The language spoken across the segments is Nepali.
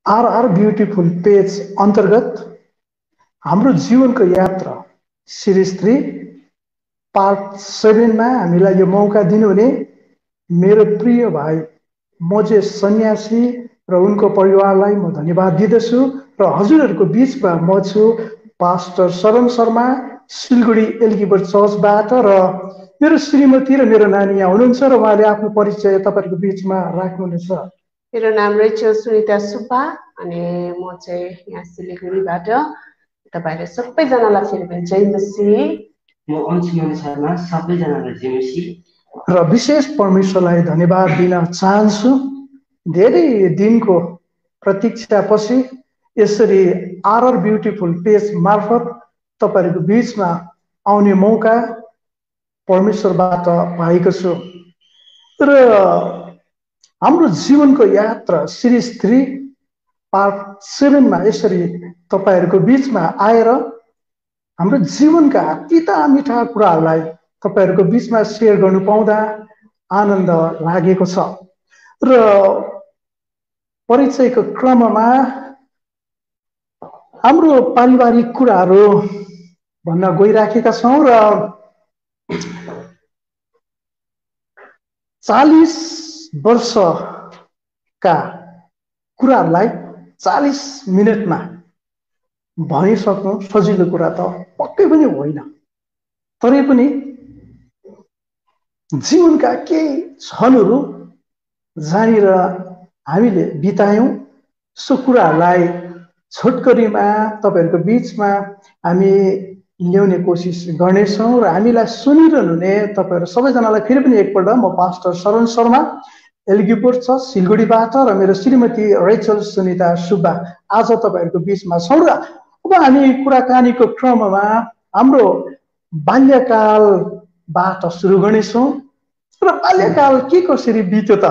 आर ब्युटिफुल पेज अन्तर्गत हाम्रो जीवनको यात्रा सिरिज 3 पार्ट 7 मा हामीलाई यो मौका दिनुहुने मेरो प्रिय भाइ मोजेस सन्यासी र उनको परिवारलाई म धन्यवाद दिदछु र हजुरहरूको बीचमा म छु पास्टर शरण शर्मा सिलगढी एल्गिबर्ट चर्चबाट र मेरो श्रीमती र मेरो नानी यहाँ हुनुहुन्छ र उहाँले आफ्नो परिचय तपाईहरुको बीचमा राख्नुहुनेछ। मेरो नाम रेचल सुनिता सुब्बा अनि म चाहिँ यहाँ सिलगढीबाट तपाईहरु सबैजनालाई फेरि पनि जय मसीह। म अन्सुमन शर्मा सबैजनालाई जय मसीह। र विशेष परमेश्वरलाई धन्यवाद दिन चाहन्छु। धेरै दिनको प्रतीक्षापछि यसरी आरआर ब्युटिफुल पेज मार्फत तपाईहरुको बीचमा आउने मौका परमेश्वरबाट पाएको छु र हाम्रो जीवनको यात्रा सिरिज 3 पार्ट 7 मा यसरी तपाईहरुको बीचमा आएर हाम्रो जीवनका तिता मिठा कुराहरूलाई तपाईहरुको बीचमा शेयर गर्नु पाउँदा आनन्द लागेको छ र परिचयको क्रममा हाम्रो पारिवारिक कुराहरू भन्न गइराखेका छौं र 40 वर्षका कुराहरूलाई 40 मिनेटमा भनिसक्नु सजिलो कुरा त पक्कै पनि होइन। तरै पनि जीवनका केही क्षणहरू जहाँनिर हामीले बितायौं सो कुराहरूलाई छोटकरीमा तपाईहरुको बीचमा हामी ल्याउने कोसिस गर्नेछौं र हामीलाई सुनिरहनुहुने तपाईहरु सबैजनालाई फेरि पनि एकपल्ट म पास्टर शरण शर्मा एल्गिबर्ट चर्च सिलगढीबाट र मेरो श्रीमती रेचल सुनिता सुब्बा आज तपाईहरुको बीचमा छौं र अब हामी कुराकानीको क्रममा हाम्रो बाल्यकालबाट सुरु गर्नेछौं र बाल्यकाल के कसरी बित्यो त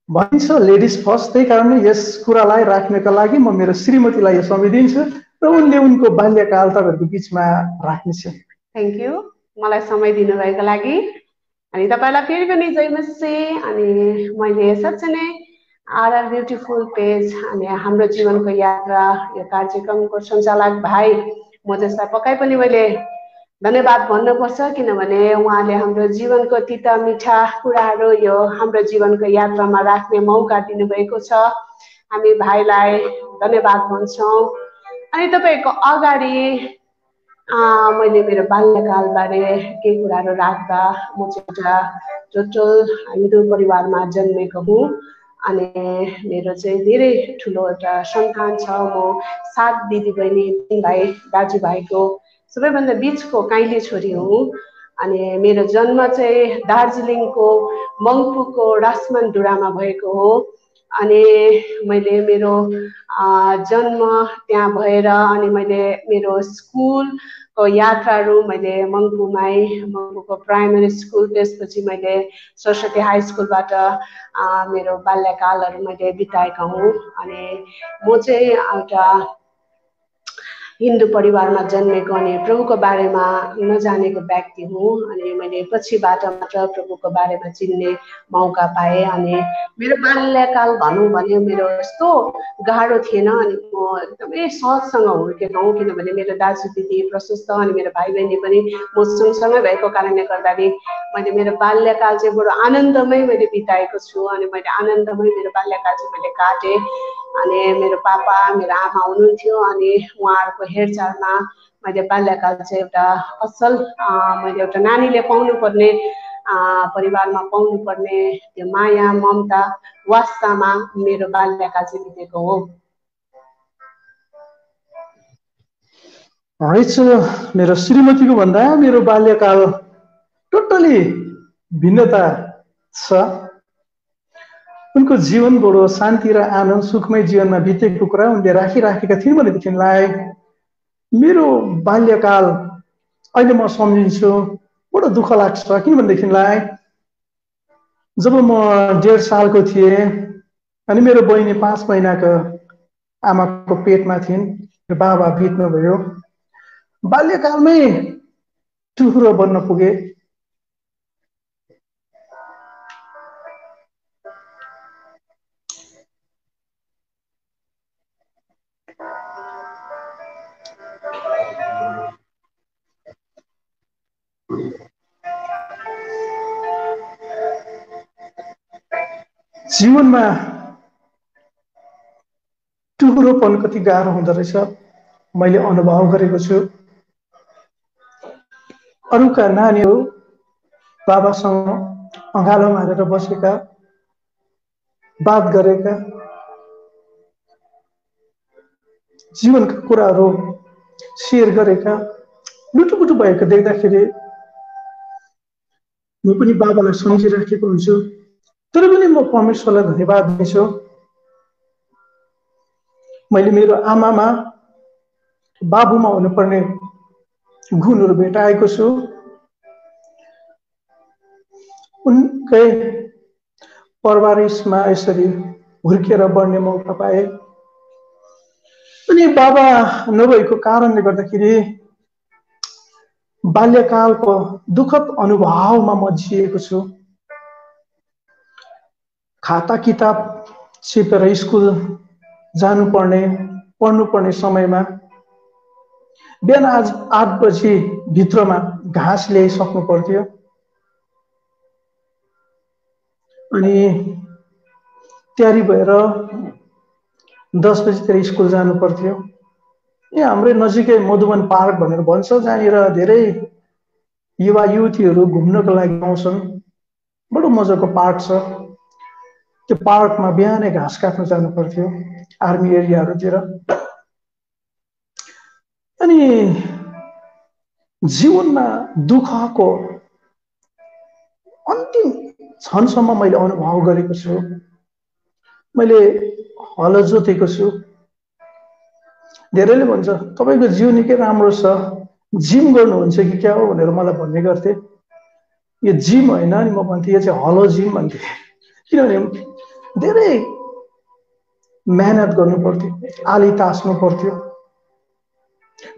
भनिन्छ लेडिज फर्स्ट। त्यही कारणले यस कुरालाई राख्नका लागि म मेरो श्रीमतीलाई यो समय दिन्छु र उनले उनको बाल्यकाल तपाईहरुको बीचमा राख्नेछन्। थ्यांक यू मलाई समय दिनुभएको लागि अनि तपाईलाई फेरि पनि जय मसीह। अनि मैले साँच्चै नै आरआर ब्युटिफुल पेज अनि हाम्रो जीवनको यात्रा यो कार्यक्रमको सञ्चालक भाइ मोजेसलाई पक्कै पनि मैले धन्यवाद भन्नुपर्छ किनभने उहाँले हाम्रो जीवनको तिता मिठा कुराहरू यो हाम्रो जीवनको यात्रामा राख्ने मौका दिनुभएको छ। हामी भाइलाई धन्यवाद भन्छौं। अनि तपाईको अगाडि मैले मेरो बाल्यकालबारे केही कुराहरू राख्दा म चाहिँ एउटा टोटल हिन्दू परिवारमा जन्मेको हुँ अनि मेरो चाहिँ धेरै ठुलो एउटा सन्तान छ। म 7 दिदीबहिनी 3 भाइ दाजुभाइको सबैभन्दा बीचको काइली छोरी हुँ अनि मेरो जन्म चाहिँ दार्जिलिङको मङ्पुको राजमनडुरामा भएको हो अनि मैले मेरो जन्म त्यहाँ भएर अनि मैले मेरो स्कुलको यात्राहरू मैले मङ्पुको प्राइमेरी स्कुल त्यसपछि मैले सरस्वती हाई स्कुलबाट मेरो बाल्यकालहरू मैले बिताएका हुँ अनि म चाहिँ एउटा हिन्दू परिवारमा जन्मेको अनि प्रभुको बारेमा नजानेको व्यक्ति हुँ अनि मैले पछिबाट मात्र प्रभुको बारेमा चिन्ने मौका पाएँ अनि मेरो बाल्यकाल भनौँ भने मेरो यस्तो गाह्रो थिएन अनि म एकदमै सहजसँग हुर्केको हुँ किनभने मेरो दाजु दिदी प्रशस्त अनि मेरो भाइ बहिनी पनि म सँगसँगै भएको कारणले गर्दाखेरि मैले मेरो बाल्यकाल चाहिँ बडो आनन्दमय मैले बिताएको छु अनि मैले आनन्दमय मेरो बाल्यकाल चाहिँ मैले काटेँ अनि मेरो पापा मेरो आमा हुनुहुन्थ्यो अनि उहाँहरूको हेरचाहमा मैले बाल्यकाल चाहिँ एउटा असल मैले एउटा नानीले पाउनुपर्ने परिवारमा पाउनुपर्ने त्यो माया ममता वास्तामा मेरो बाल्यकाल चाहिँ बितेको हो। मेरो श्रीमतीको भन्दा मेरो बाल्यकाल टोटली भिन्नता छ। उनको जीवन बडो शान्ति र आनन्द सुखमय जीवनमा बितेको कुरा उनले राखिराखेका थिइन् भनेदेखिलाई मेरो बाल्यकाल अहिले म सम्झिन्छु बडो दुःख लाग्छ किनभनेदेखिलाई जब म 1.5 सालको थिएँ अनि मेरो बहिनी 5 महिनाको आमाको पेटमा थिइन् र बाबा बित्नुभयो। बाल्यकालमै टुहुरो बन्न पुगे। जीवनमा टुक्रोपन कति गाह्रो हुँदो रहेछ मैले अनुभव गरेको छु। अरूका नानीहरू बाबासँग अँगालो मारेर बसेका, बात गरेका, जीवनका कुराहरू शेयर गरेका, लुटुपुटु भएको देख्दाखेरि म पनि बाबालाई सम्झिराखेको हुन्छु। तर पनि म परमेश्वरलाई धन्यवाद दिन्छु, मैले मेरो आमामा बाबुमा हुनुपर्ने गुणहरू भेटाएको छु। उनकै परवरिशमा यसरी हुर्केर बढ्ने मौका पाए। अनि बाबा नभएको कारणले गर्दाखेरि बाल्यकालको दुःखद अनुभवमा म जिएको छु। खाता किताब चिपेर स्कुल जानुपर्ने, पढ्नुपर्ने समयमा बिहान 8 बजी भित्रमा घाँस ल्याइसक्नु पर्थ्यो। अनि तयारी भएर 10 बजीतिर स्कुल जानु पर्थ्यो। यहाँ हाम्रै नजिकै मधुवन पार्क भनेर भन्छ, जहाँनिर धेरै युवा युवतीहरू घुम्नको लागि आउँछन्। बडो मजाको पार्क छ। त्यो पार्कमा बिहानै घाँस काट्न जानु पर्थ्यो आर्मी एरियाहरूतिर। अनि जीवनमा दुःखको अन्तिम क्षणसम्म मैले अनुभव गरेको छु। मैले हलो जोतेको छु। धेरैले भन्छ तपाईको जीवन निकै राम्रो छ, जिम गर्नुहुन्छ कि क्या हो भनेर मलाई भन्ने गर्थे। यो जिम होइन नि, म भन्थे यो चाहिँ हलो जिम भन्थे। किनभने धेरै मेहनत गर्नु पर्थ्यो, आली तास्नु पर्थ्यो,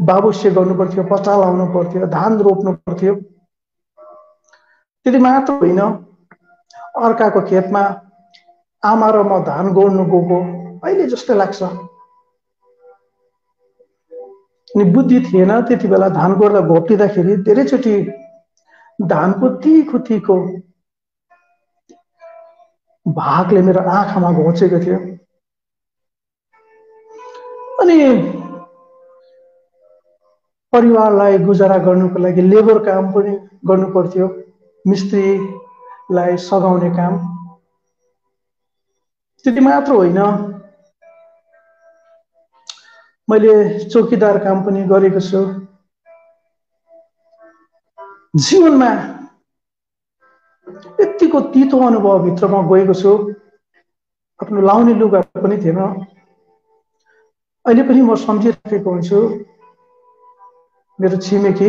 बाबुस्य गर्नु पर्थ्यो, पत्ता लाउनु पर्थ्यो, धान रोप्नु पर्थ्यो। त्यति मात्र होइन, अर्काको खेतमा आमा र म धान गोड्नु गएको अहिले जस्तो लाग्छ। अनि बुद्धि थिएन त्यति बेला, धान गोड्दा घोप्टिँदाखेरि धेरैचोटि धानको तीखो तीखो भागले मेरो आँखामा घोचेको थियो। अनि परिवारलाई गुजारा गर्नुको लागि लेबर काम पनि गर्नु पर्थ्यो, मिस्त्रीलाई सघाउने काम। त्यति मात्र होइन, मैले चौकीदार काम पनि गरेको छु। जीवनमा यतिको तीतो अनुभव भित्रमा गएको छु। आफ्नो लाउने लुगा पनि थिएन। अहिले पनि म सम्झिरहेको हुन्छु मेरो छिमेकी,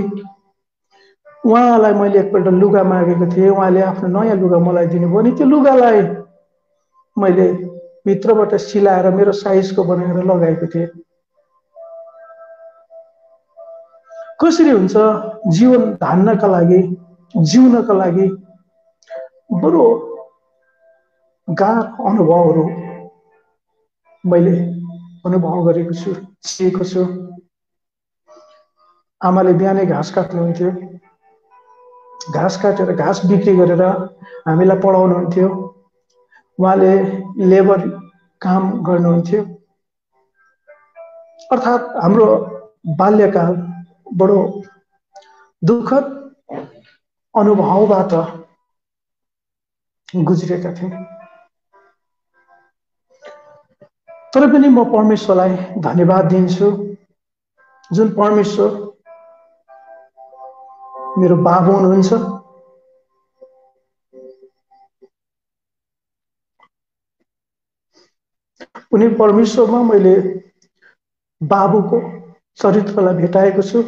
उहाँलाई मैले एकपल्ट लुगा मागेको थिएँ। उहाँले आफ्नो नयाँ लुगा मलाई दिनुभयो। अनि त्यो लुगालाई मैले भित्रबाट सिलाएर मेरो साइजको बनाएर लगाएको थिएँ। कसरी हुन्छ जीवन धान्नका लागि, जिउनका लागि बडो गाह्रो अनुभवहरू मैले अनुभव गरेको छु, सिकेको छु। आमाले बिहानै घाँस काट्नुहुन्थ्यो, घाँस काटेर घाँस बिक्री गरेर हामीलाई पढाउनुहुन्थ्यो। उहाँले लेबर काम गर्नुहुन्थ्यो। अर्थात् हाम्रो बाल्यकाल बडो दुःखद अनुभवबाट गुज्रेका थियौँ। तर पनि म परमेश्वरलाई धन्यवाद दिन्छु, जुन परमेश्वर मेरो बाबु हुनुहुन्छ। उनी परमेश्वरमा मैले बाबुको चरित्रलाई भेटाएको छु,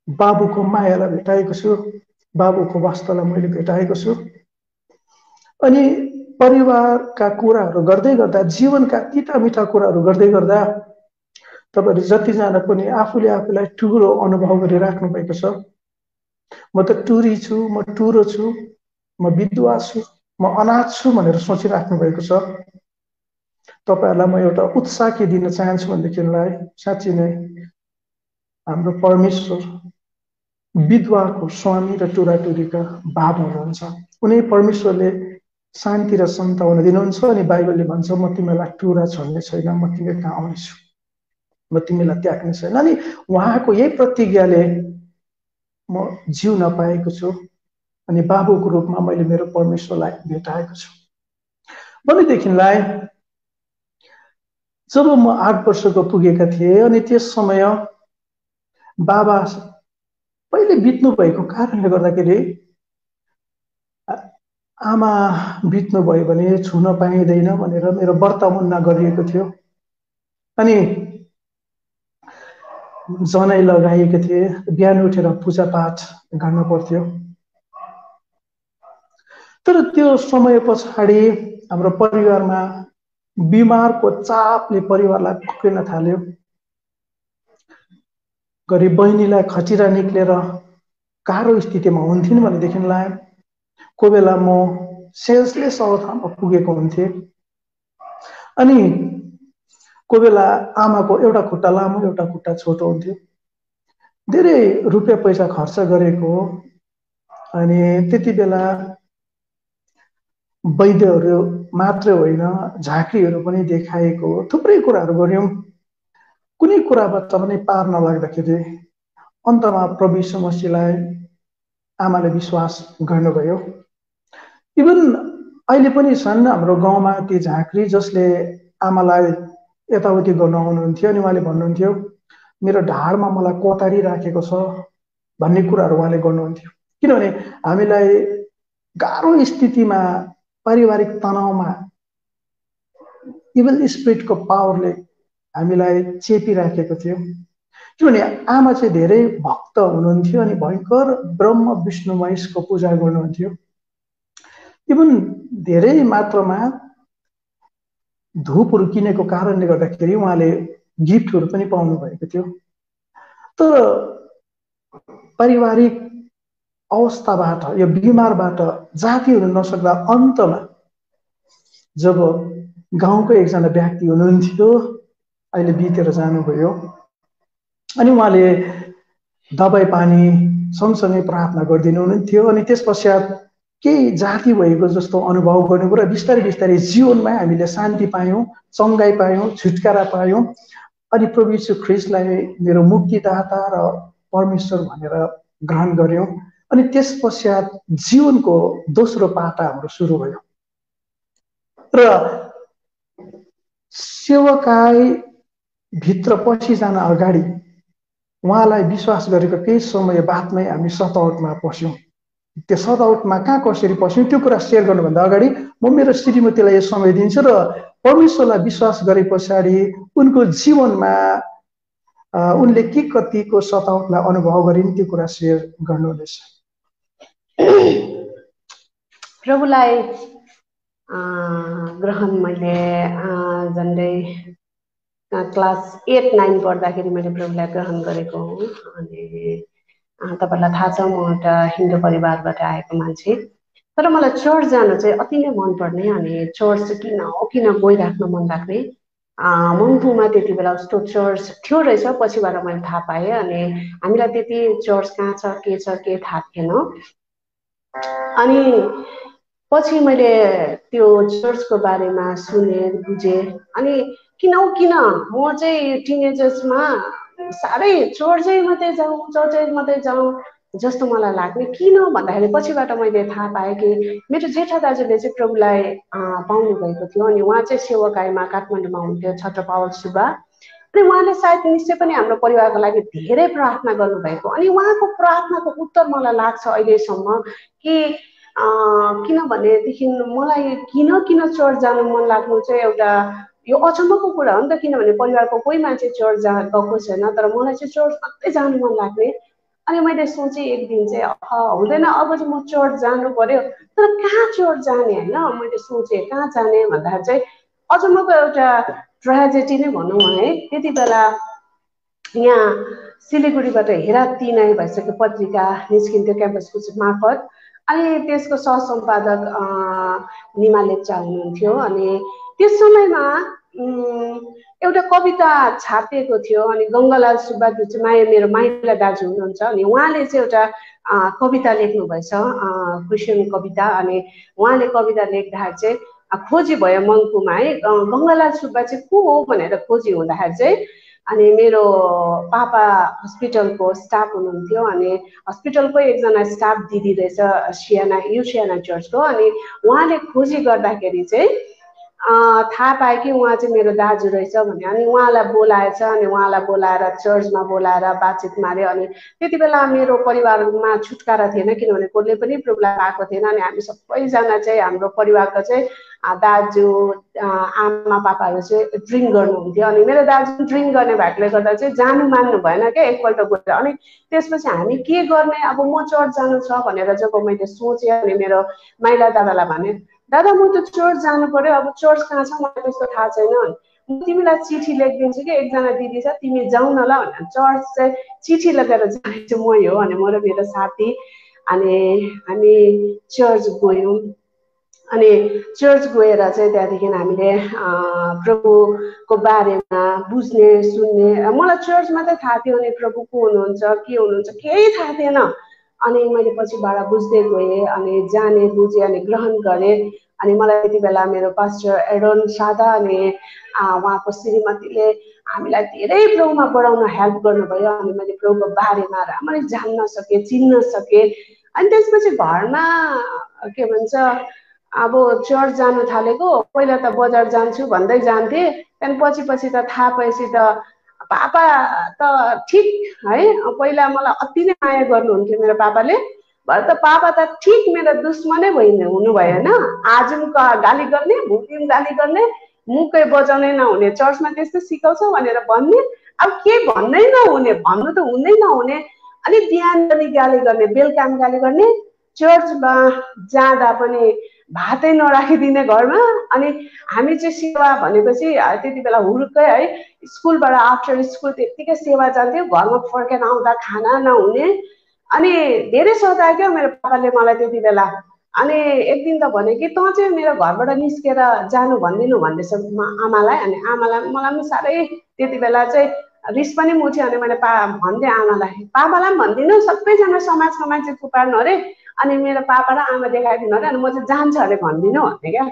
बाबुको मायालाई भेटाएको छु, बाबुको वास्तवलाई मैले भेटाएको छु। अनि परिवारका कुराहरू गर्दै गर्दा, जीवनका तिता मिठा कुराहरू गर्दै गर्दा तपाईहरु जतिजना पनि आफूले आफूलाई टुरो अनुभव गरिराख्नु भएको छ। म त टुरी छु, म टुरो छु, म विधवा छु, म अनाथ छु भनेर सोचिराख्नु भएको छ। तपाईहरुलाई म एउटा उत्साह के दिन चाहन्छु भनेदेखिलाई साँच्चै नै हाम्रो परमेश्वर विधवाको स्वामी र टुराटुरीका बाबु हुनुहुन्छ। उनी परमेश्वरले शान्ति र सन्ताउन दिनुहुन्छ अनि बाइबलले भन्छ म तिमीलाई टुरा छोड्ने छैन, म तिमी कहाँ आउनेछु, म तिमीलाई त्याग्ने छैन। अनि उहाँको यही प्रतिज्ञाले म जिउन पाएको छु अनि बाबुको रूपमा मैले मेरो परमेश्वरलाई भेटाएको छु। भनेदेखिलाई जब म 8 वर्षको पुगेका थिएँ अनि त्यस समय बाबा पहिले बित्नु भएको कारणले गर्दाखेरि आमा बित्नु भयो भने छुन पाइँदैन भनेर मेरो व्रतमुन्ना गरिएको थियो अनि जनै लगाइएको थिए, बिहान उठेर पूजापाठ गर्न पर्थ्यो। तर त्यो समय पछाडि हाम्रो परिवारमा बिमारको चापले परिवारलाई पक्रिन थाल्यो। गरी बहिनीलाई खटिरा निक्लेर गाह्रो स्थितिमा हुन्थिन् भनेदेखिलाई कोही बेला म सेन्सलेस अवस्थामा पुगेको हुन्थे अनि कोही बेला आमाको एउटा खुट्टा लामो एउटा खुट्टा छोटो हुन्थ्यो। धेरै रुपियाँ पैसा खर्च गरेको अनि त्यति बेला वैद्यहरू मात्रै होइन झाँक्रीहरू पनि देखाएको, थुप्रै कुराहरू गर्यौं। कुनै कुराबाट पनि पार नलाग्दाखेरि अन्तमा प्रभु यीशु मसीहलाई आमाले विश्वास गर्नुभयो। इभन अहिले पनि छन् हाम्रो गाउँमा ती झाँक्री जसले आमालाई यताउति गर्न आउनुहुन्थ्यो अनि उहाँले भन्नुहुन्थ्यो मेरो ढाडमा मलाई कोतारी राखेको छ भन्ने कुराहरू उहाँले गर्नुहुन्थ्यो। किनभने हामीलाई गाह्रो स्थितिमा पारिवारिक तनावमा इभल स्पिरिटको पावरले हामीलाई चेपिराखेको थियो। किनभने आमा चाहिँ धेरै भक्त हुनुहुन्थ्यो अनि भयङ्कर ब्रह्म विष्णु महेशको पूजा गर्नुहुन्थ्यो। इभन धेरै मात्रामा धूपहरू किनेको कारणले गर्दाखेरि उहाँले गिफ्टहरू पनि पाउनु भएको थियो। तर पारिवारिक अवस्थाबाट यो बिमारबाट जाति हुन नसक्दा अन्तमा जब गाउँको एकजना व्यक्ति हुनुहुन्थ्यो, अहिले बितेर जानुभयो, अनि उहाँले दबाई पानी सँगसँगै प्रार्थना गरिदिनु हुन्थ्यो अनि त्यस पश्चात केही जाति भएको जस्तो अनुभव गर्नुभयो र बिस्तारै बिस्तारै जीवनमा हामीले शान्ति पायौँ, चङ्गाई पायौँ, छुटकारा पायौँ अनि प्रभु यीशु ख्रीष्टलाई मेरो मुक्तिदाता र परमेश्वर भनेर ग्रहण गर्यौँ। अनि त्यस पश्चात जीवनको दोस्रो पाटा हाम्रो सुरु भयो र सेवकाई भित्र पसिजान अगाडि उहाँलाई विश्वास गरेको केही समय बादमै हामी सतावटमा पस्यौँ। त्यो सतावटमा कहाँ कसरी पस्यौँ त्यो कुरा सेयर गर्नुभन्दा अगाडि म मेरो श्रीमतीलाई यो समय दिन्छु र परमेश्वरलाई विश्वास गरे पछाडि उनको जीवनमा उनले के कतिको सतावटलाई अनुभव गरिन् त्यो कुरा सेयर गर्नुहुनेछ। प्रभुलाई ग्रहण मैले झन्डै क्लास 8-9 पढ्दाखेरि मैले प्रभुलाई ग्रहण गरेको हुँ। अनि तपाईलाई थाहा छ म एउटा हिन्दू परिवारबाट आएको मान्छे, तर मलाई चर्च जान चाहिँ अति नै मनपर्ने अनि चर्च किन गइराख्न मन लाग्ने। मङ्पुमा त्यति बेला उस्तो चर्च थियो रहेछ, पछिबाट मैले थाहा पाएँ अनि हामीलाई त्यति चर्च कहाँ छ के थाहा थिएन। अनि पछि मैले त्यो चर्चको बारेमा सुने बुझेँ अनि किन म चाहिँ टिनेजर्समा साह्रै चर्चै मात्रै जाउँ जस्तो मलाई लाग्ने। किन भन्दाखेरि पछिबाट मैले थाहा पाएँ कि मेरो जेठा दाजुले चाहिँ प्रभुलाई पाउनु भएको थियो अनि उहाँ चाहिँ सेवकाईमा काठमाडौँमा हुन्थ्यो, छत्र पावल सुब्बा। अनि उहाँले सायद निश्चय पनि हाम्रो परिवारको लागि धेरै प्रार्थना गर्नुभएको अनि उहाँको प्रार्थनाको उत्तर मलाई लाग्छ अहिलेसम्म कि किनभनेदेखि मलाई किन चर्च जानु मन लाग्नु चाहिँ एउटा यो अचम्मको कुरा हो नि त। किनभने परिवारको कोही मान्छे चर्च गएको छैन, तर मलाई चाहिँ चर्च मात्रै जानु मन लाग्ने। अनि मैले सोचेँ एक दिन चाहिँ हुँदैन, अब चाहिँ म चर्च जानु पर्यो, तर कहाँ चर्च जाने होइन। मैले सोचेँ कहाँ जाने भन्दाखेरि चाहिँ अचम्मको एउटा ट्रेजेडी नै भनौँ है। त्यति बेला यहाँ सिलगढीबाट हेरा तिनाई भइसक्यो पत्रिका निस्किन्थ्यो क्याम्पसको मार्फत। अनि त्यसको सहसम्पादक निमा लेप्चा हुनुहुन्थ्यो। अनि त्यस समयमा एउटा कविता छापिएको थियो अनि गङ्गालाल सुब्बा जो चाहिँ मेरो माइला दाजु हुनुहुन्छ अनि उहाँले चाहिँ एउटा कविता लेख्नु भएछ क्रिस्चियन कविता अनि उहाँले कविता लेख्दाखेरि चाहिँ खोजी भयो मङ्पुमा है गङ्गालाल सुब्बा चाहिँ को हो भनेर खोजी हुँदाखेरि चाहिँ अनि मेरो पापा हस्पिटलको स्टाफ हुनुहुन्थ्यो अनि हस्पिटलको एकजना स्टाफ दिदी रहेछ सियाना चर्चको अनि उहाँले खोजी गर्दाखेरि चाहिँ थाहा पाएँ कि उहाँ चाहिँ मेरो दाजु रहेछ भने अनि उहाँलाई बोलाएछ अनि उहाँलाई बोलाएर चर्चमा बोलाएर बातचित मार्यो अनि त्यति बेला मेरो परिवारमा छुटकारा थिएन किनभने कसले पनि प्रब्लम पाएको थिएन अनि हामी सबैजना चाहिँ हाम्रो परिवारको चाहिँ दाजु आमा पापाहरू चाहिँ ड्रिङ्क गर्नुहुन्थ्यो अनि मेरो दाजु ड्रिङ्क गर्ने भएकोले गर्दा चाहिँ जानु मान्नु भएन क्या एकपल्ट गएर अनि त्यसपछि हामी के गर्ने अब म चर्च जानु छ भनेर जब मैले सोचेँ अनि मेरो माइला दादालाई भने दादा म त चर्च जानु पर्यो अब चर्च कहाँ छ मलाई त्यस्तो थाहा छैन म तिमीलाई चिठी लेखिदिन्छु कि एकजना दिदी छ तिमी जाऊ न ल भनेर चर्च चाहिँ चिठी लेखेर जाने चाहिँ मै हो अनि म र मेरो साथी अनि हामी चर्च गयौँ अनि चर्च गएर चाहिँ त्यहाँदेखि हामीले प्रभुको बारेमा बुझ्ने सुन्ने मलाई चर्च मात्रै थाहा थियो अनि प्रभु को हुनुहुन्छ के हुनुहुन्छ केही थाहा थिएन अनि मैले पछिबाट बुझ्दै गएँ अनि जाने बुझेँ अनि ग्रहण गरेँ अनि मलाई त्यति बेला मेरो पास्टर एरोन सादा अनि उहाँको श्रीमतीले हामीलाई धेरै प्रभुमा बढाउन हेल्प गर्नुभयो अनि मैले प्रभुको बारेमा राम्ररी जान्न सकेँ चिन्न सकेँ अनि त्यसपछि घरमा के भन्छ अब चर्च जानु थालेको पहिला त बजार जान्छु भन्दै जान्थेँ त्यहाँदेखि पछि त थाहा पाएपछि त पापा त ठिक है पहिला मलाई अति नै माया गर्नुहुन्थ्यो मेरो पापाले भरे त पापा त ठिक मेरो दुश्मनै हुनुभयो होइन आज गाली गर्ने भोलि गाली गर्ने मुखै बजाउनै नहुने चर्चमा त्यस्तो सिकाउँछ भनेर भन्ने अब के भन्नै नहुने भन्नु त हुँदै नहुने अनि बिहान पनि गाली गर्ने बेलुका पनि गाली गर्ने चर्चमा जाँदा पनि भातै नराखिदिने घरमा अनि हामी चाहिँ सेवा भनेपछि त्यति बेला हुर्कै है स्कुलबाट आफ्टर स्कुल त्यत्तिकै सेवा जान्थ्यो घरमा फर्केर आउँदा खाना नहुने अनि धेरै सतायो क्या मेरो पापाले मलाई त्यति बेला अनि एक दिन त भने कि तँ चाहिँ मेरो घरबाट निस्केर जानु भन्दिनँ भन्दैछ आमालाई अनि आमालाई मलाई पनि साह्रै त्यति बेला चाहिँ रिस पनि उठ्यो अनि मैले भन्दै आमालाई पापालाई पनि भनिदिनु सबैजना समाजको मान्छे थुपार्नु अरे अनि मेरो पापा र आमा देखाइदिनु अरे अनि म चाहिँ जान्छ अरे भनिदिनु भन्थे क्या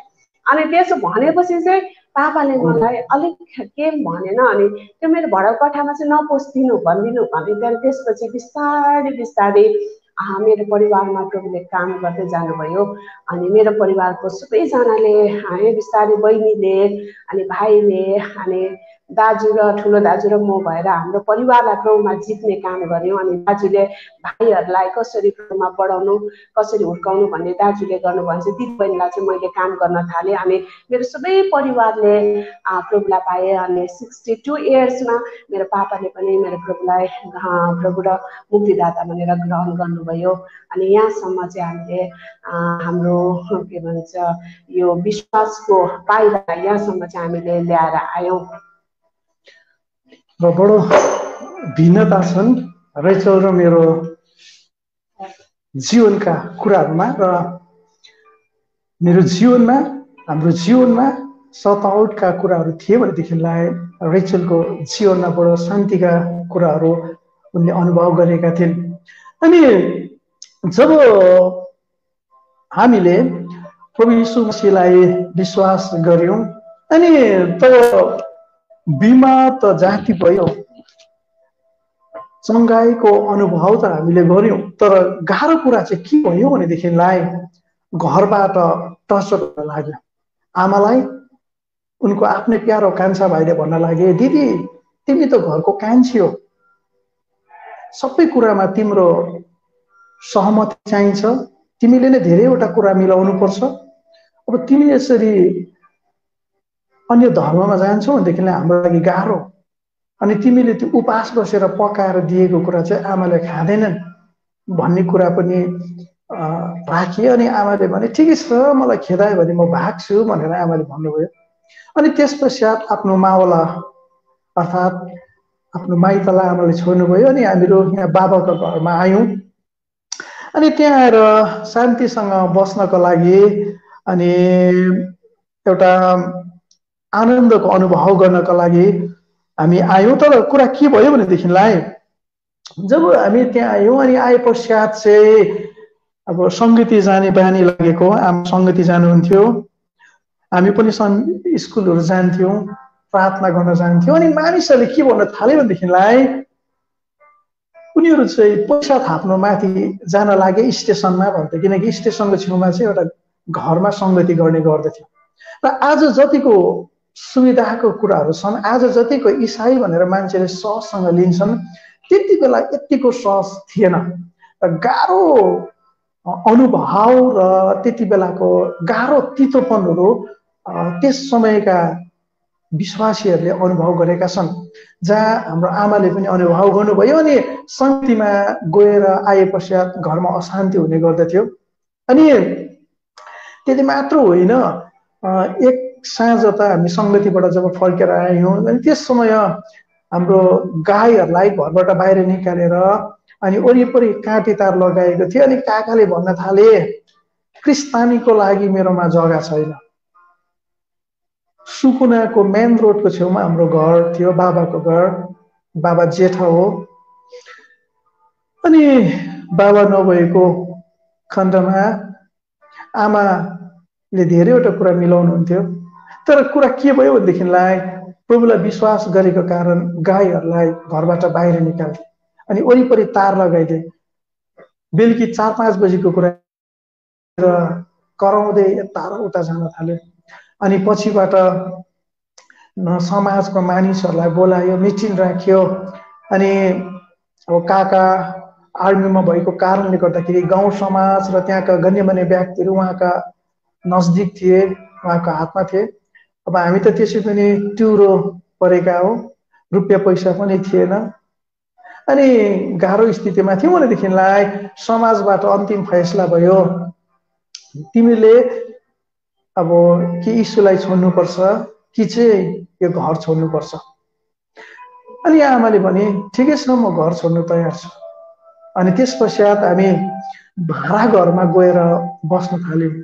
अनि त्यसो भनेपछि चाहिँ पापाले मलाई अलिक के भनेन अनि त्यो मेरो भडा कठामा चाहिँ नपस्दिनु भनिदिनु भने त्यहाँदेखि त्यसपछि बिस्तारै बिस्तारै मेरो परिवारमा प्रभुले काम गर्दै जानुभयो अनि मेरो परिवारको सबैजनाले बिस्तारै बहिनीले अनि भाइले अनि दाजु र ठुलो दाजु र म भएर हाम्रो परिवारलाई प्रभुमा जित्ने काम गर्यौँ अनि दाजुले भाइहरूलाई कसरी प्रभुमा बढाउनु कसरी हुर्काउनु भन्ने दाजुले गर्नुभयो चाहिँ दिदी बहिनीलाई चाहिँ मैले काम गर्न थालेँ अनि मेरो सबै परिवारले प्रभुलाई पाएँ अनि 62 इयर्समा मेरो पापाले पनि मेरो प्रभुलाई प्रभु र मुक्तिदाता भनेर ग्रहण गर्नुभयो अनि यहाँसम्म चाहिँ हामीले हाम्रो के भन्छ यो विश्वासको पाइला यहाँसम्म चाहिँ हामीले ल्याएर आयौँ र बडो भिन्नता छन् रेचल र मेरो जीवनका कुराहरूमा र मेरो जीवनमा हाम्रो जीवनमा सतावटका कुराहरू थिए भनेदेखिलाई रेचलको जीवनमा बडो शान्तिका कुराहरू उनले अनुभव गरेका थिइन् अनि जब हामीले प्रभु यीशु मसीहलाई विश्वास गर्यौं अनि त बिमा त जाति भयो चङ्गाईको अनुभव त हामीले गर्यौं तर गाह्रो कुरा चाहिँ के भयो भनेदेखिलाई घरबाट टर्चर गर्न लाग्यो आमालाई उनको आफ्नै प्यारो कान्छा भाइले भन्न लागे दिदी तिमी त घरको कान्छी हो सबै कुरामा तिम्रो सहमति चाहिन्छ तिमीले नै धेरैवटा कुरा मिलाउनु पर्छ अब तिमी यसरी अन्य धर्ममा जान्छौ भनेदेखिलाई हाम्रो लागि गाह्रो अनि तिमीले त्यो उपास बसेर पकाएर दिएको कुरा चाहिँ आमाले खाँदैनन् भन्ने कुरा पनि राखिए अनि आमाले भने ठिकै छ मलाई खेदायो भने म भाग्छु भनेर आमाले भन्नुभयो अनि त्यसपश्चात आफ्नो मावला अर्थात् आफ्नो माइतलाई आमाले छोड्नुभयो अनि हामीहरू यहाँ बाबाको घरमा आयौँ अनि त्यहाँ आएर शान्तिसँग बस्नको लागि अनि एउटा आनन्दको अनुभव गर्नका लागि हामी आयौँ। तर कुरा के भयो भनेदेखिलाई जब हामी त्यहाँ आयौँ अनि आए पश्चात चाहिँ अब सङ्गीति जाने बानी लागेको, आमा सङ्गीति जानुहुन्थ्यो, हामी पनि स्कुलहरू जान्थ्यौँ, प्रार्थना गर्न जान्थ्यौँ। अनि मानिसहरूले के भन्न थाल्यो भनेदेखिलाई उनीहरू चाहिँ पैसा थाप्नु माथि जान लागे स्टेसनमा भन्थ्यो, किनकि स्टेसनको छेउमा चाहिँ एउटा घरमा सङ्गति गर्ने गर्दथ्यो। र आज जतिको सुविधाको कुराहरू छन्, आज जतिको इसाई भनेर मान्छेले सहजसँग लिन्छन्, त्यति बेला यतिको सहज थिएन। र गाह्रो अनुभव र त्यति बेलाको गाह्रो तितोपनहरू त्यस समयका विश्वासीहरूले अनुभव गरेका छन्, जहाँ हाम्रो आमाले पनि अनुभव गर्नुभयो। अनि सङ्गतिमा गएर आए पश्चात घरमा अशान्ति हुने गर्दथ्यो। अनि त्यति मात्र होइन, एक साँझ त हामी सङ्गतिबाट जब फर्केर आयौँ अनि त्यस समय हाम्रो गाईहरूलाई घरबाट बाहिर निकालेर अनि वरिपरि काँटी तार लगाएको थियो। अनि काकाले भन्न थाले, क्रिस्तानीको लागि मेरोमा जग्गा छैन। सुकुनाको मेन रोडको छेउमा हाम्रो घर थियो, बाबाको घर, बाबा जेठा हो। अनि बाबा नभएको खण्डमा आमाले धेरैवटा कुरा मिलाउनुहुन्थ्यो। तर कुरा के भयो भनेदेखिलाई प्रभुलाई विश्वास गरेको कारण गाईहरूलाई घरबाट बाहिर निकाल्थे अनि वरिपरि तार लगाइदिए। बेलुकी 4-5 बजीको कुरा कराउँदै यता र उता जान थाल्यो। अनि पछिबाट समाजको मानिसहरूलाई बोलायो, मिटिङ राख्यो। अनि अब काका आर्मीमा भएको कारणले गर्दाखेरि गाउँ समाज र त्यहाँका गण्यमान्य व्यक्तिहरू उहाँका नजदिक थिए, उहाँको हातमा थिए। अब हामी त त्यसै पनि ट्युरो परेका हो, रुपियाँ पैसा पनि थिएन। अनि गाह्रो स्थितिमा थियौँ भनेदेखिलाई समाजबाट अन्तिम फैसला भयो, तिमीले अब कि यीशुलाई छोड्नुपर्छ कि चाहिँ यो घर छोड्नुपर्छ। अनि आमाले भने ठिकै छ, म घर छोड्नु तयार छु। अनि त्यस पश्चात हामी भाडा घरमा गएर बस्न थाल्यौँ।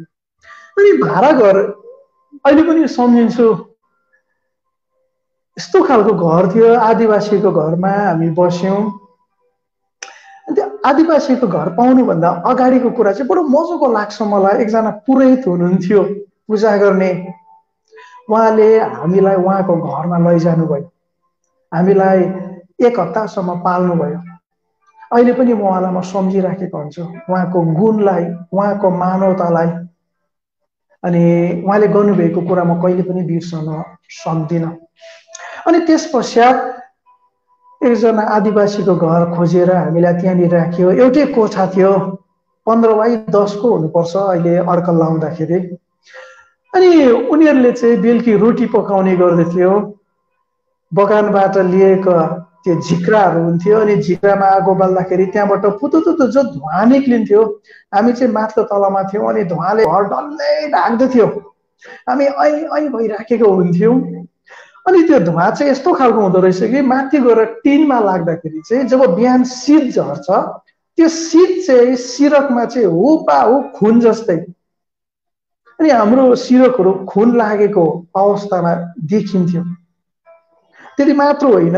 अनि भाडा घर अहिले पनि सम्झिन्छु, यस्तो खालको घर थियो, आदिवासीको घरमा हामी बस्यौँ। त्यो आदिवासीको घर पाउनुभन्दा अगाडिको कुरा चाहिँ बडो मजाको लाग्छ मलाई। एकजना पुरोहित हुनुहुन्थ्यो पूजा गर्ने, उहाँले हामीलाई उहाँको घरमा लैजानु भयो, हामीलाई 1 हप्तासम्म पाल्नु भयो। अहिले पनि म उहाँलाई सम्झिराखेको हुन्छु, उहाँको गुणलाई, उहाँको मानवतालाई। अनि उहाँले गर्नुभएको कुरा म कहिले पनि बिर्सन सक्दिनँ। अनि त्यस पश्चात एकजना आदिवासीको घर खोजेर हामीलाई त्यहाँनिर राख्यो। एउटै कोठा थियो, 15x10 को हुनुपर्छ अहिले अड्कल लाउँदाखेरि। अनि उनीहरूले चाहिँ बेलुकी रोटी पकाउने गर्दथ्यो। बगानबाट लिएको त्यो झिक्राहरू हुन्थ्यो, अनि झिक्रामा आगो बाल्दाखेरि त्यहाँबाट पुतुतुतु जो धुवा निक्लिन्थ्यो। हामी चाहिँ माथिल्लो तलामा थियौँ अनि धुवाले घर डल्लै ढाक्दथ्यो, हामी ऐ भइराखेको हुन्थ्यौँ। अनि त्यो धुवा चाहिँ यस्तो खालको हुँदो रहेछ कि माथि गएर टिनमा लाग्दाखेरि चाहिँ जब बिहान शीत झर्छ, त्यो शीत चाहिँ सिरकमा चाहिँ हुपाहु खुन जस्तै। अनि हाम्रो सिरकहरू खुन लागेको अवस्थामा देखिन्थ्यो। त्यति मात्र होइन,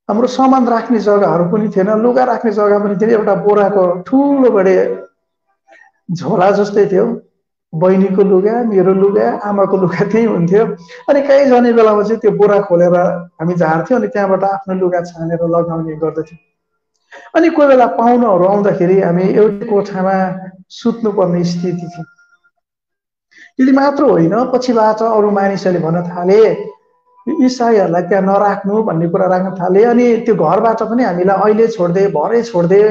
हाम्रो सामान राख्ने जग्गाहरू पनि थिएन, लुगा राख्ने जग्गा पनि थिएन। एउटा बोराको ठुलो बडे झोला जस्तै थियो, बहिनीको लुगा, मेरो लुगा, आमाको लुगा त्यही हुन्थ्यो। अनि कहीँ जाने बेलामा चाहिँ त्यो बोरा खोलेर हामी झार्थ्यौँ अनि त्यहाँबाट आफ्नो लुगा छानेर लगाउने गर्दथ्यौँ। अनि कोही बेला पाहुनाहरू आउँदाखेरि हामी एउटै कोठामा सुत्नुपर्ने स्थिति थियो। त्यति मात्र होइन, पछिबाट अरू मानिसहरूले भन्न थाले इसाईहरूलाई त्यहाँ नराख्नु भन्ने कुरा राख्न थाले। अनि त्यो घरबाट पनि हामीलाई अहिले छोड्दे भरे छोड्दे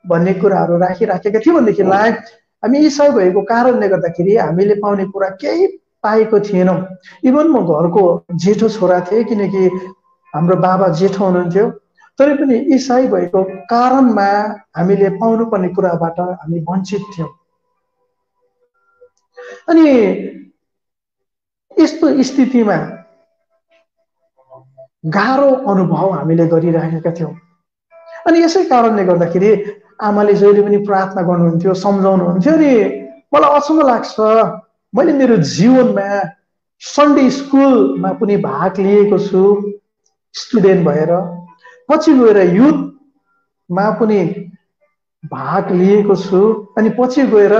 भन्ने कुराहरू राखिराखेका थियौँ। भनेदेखिलाई हामी इसाई भएको कारणले गर्दाखेरि हामीले पाउने कुरा केही पाएको थिएनौँ। इभन म घरको जेठो छोरा थिएँ, किनकि हाम्रो बाबा जेठो हुनुहुन्थ्यो। तरै पनि इसाई भएको कारणमा हामीले पाउनुपर्ने कुराबाट हामी वञ्चित थियौँ। अनि यस्तो स्थितिमा गाह्रो अनुभव हामीले गरिरहेका थियौँ। अनि यसै कारणले गर्दाखेरि आमाले जहिले पनि प्रार्थना गर्नुहुन्थ्यो, सम्झाउनुहुन्थ्यो। अनि मलाई अचम्म लाग्छ, मैले मेरो जीवनमा सन्डे स्कुलमा पनि भाग लिएको छु स्टुडेन्ट भएर, पछि गएर युथमा पनि भाग लिएको छु, अनि पछि गएर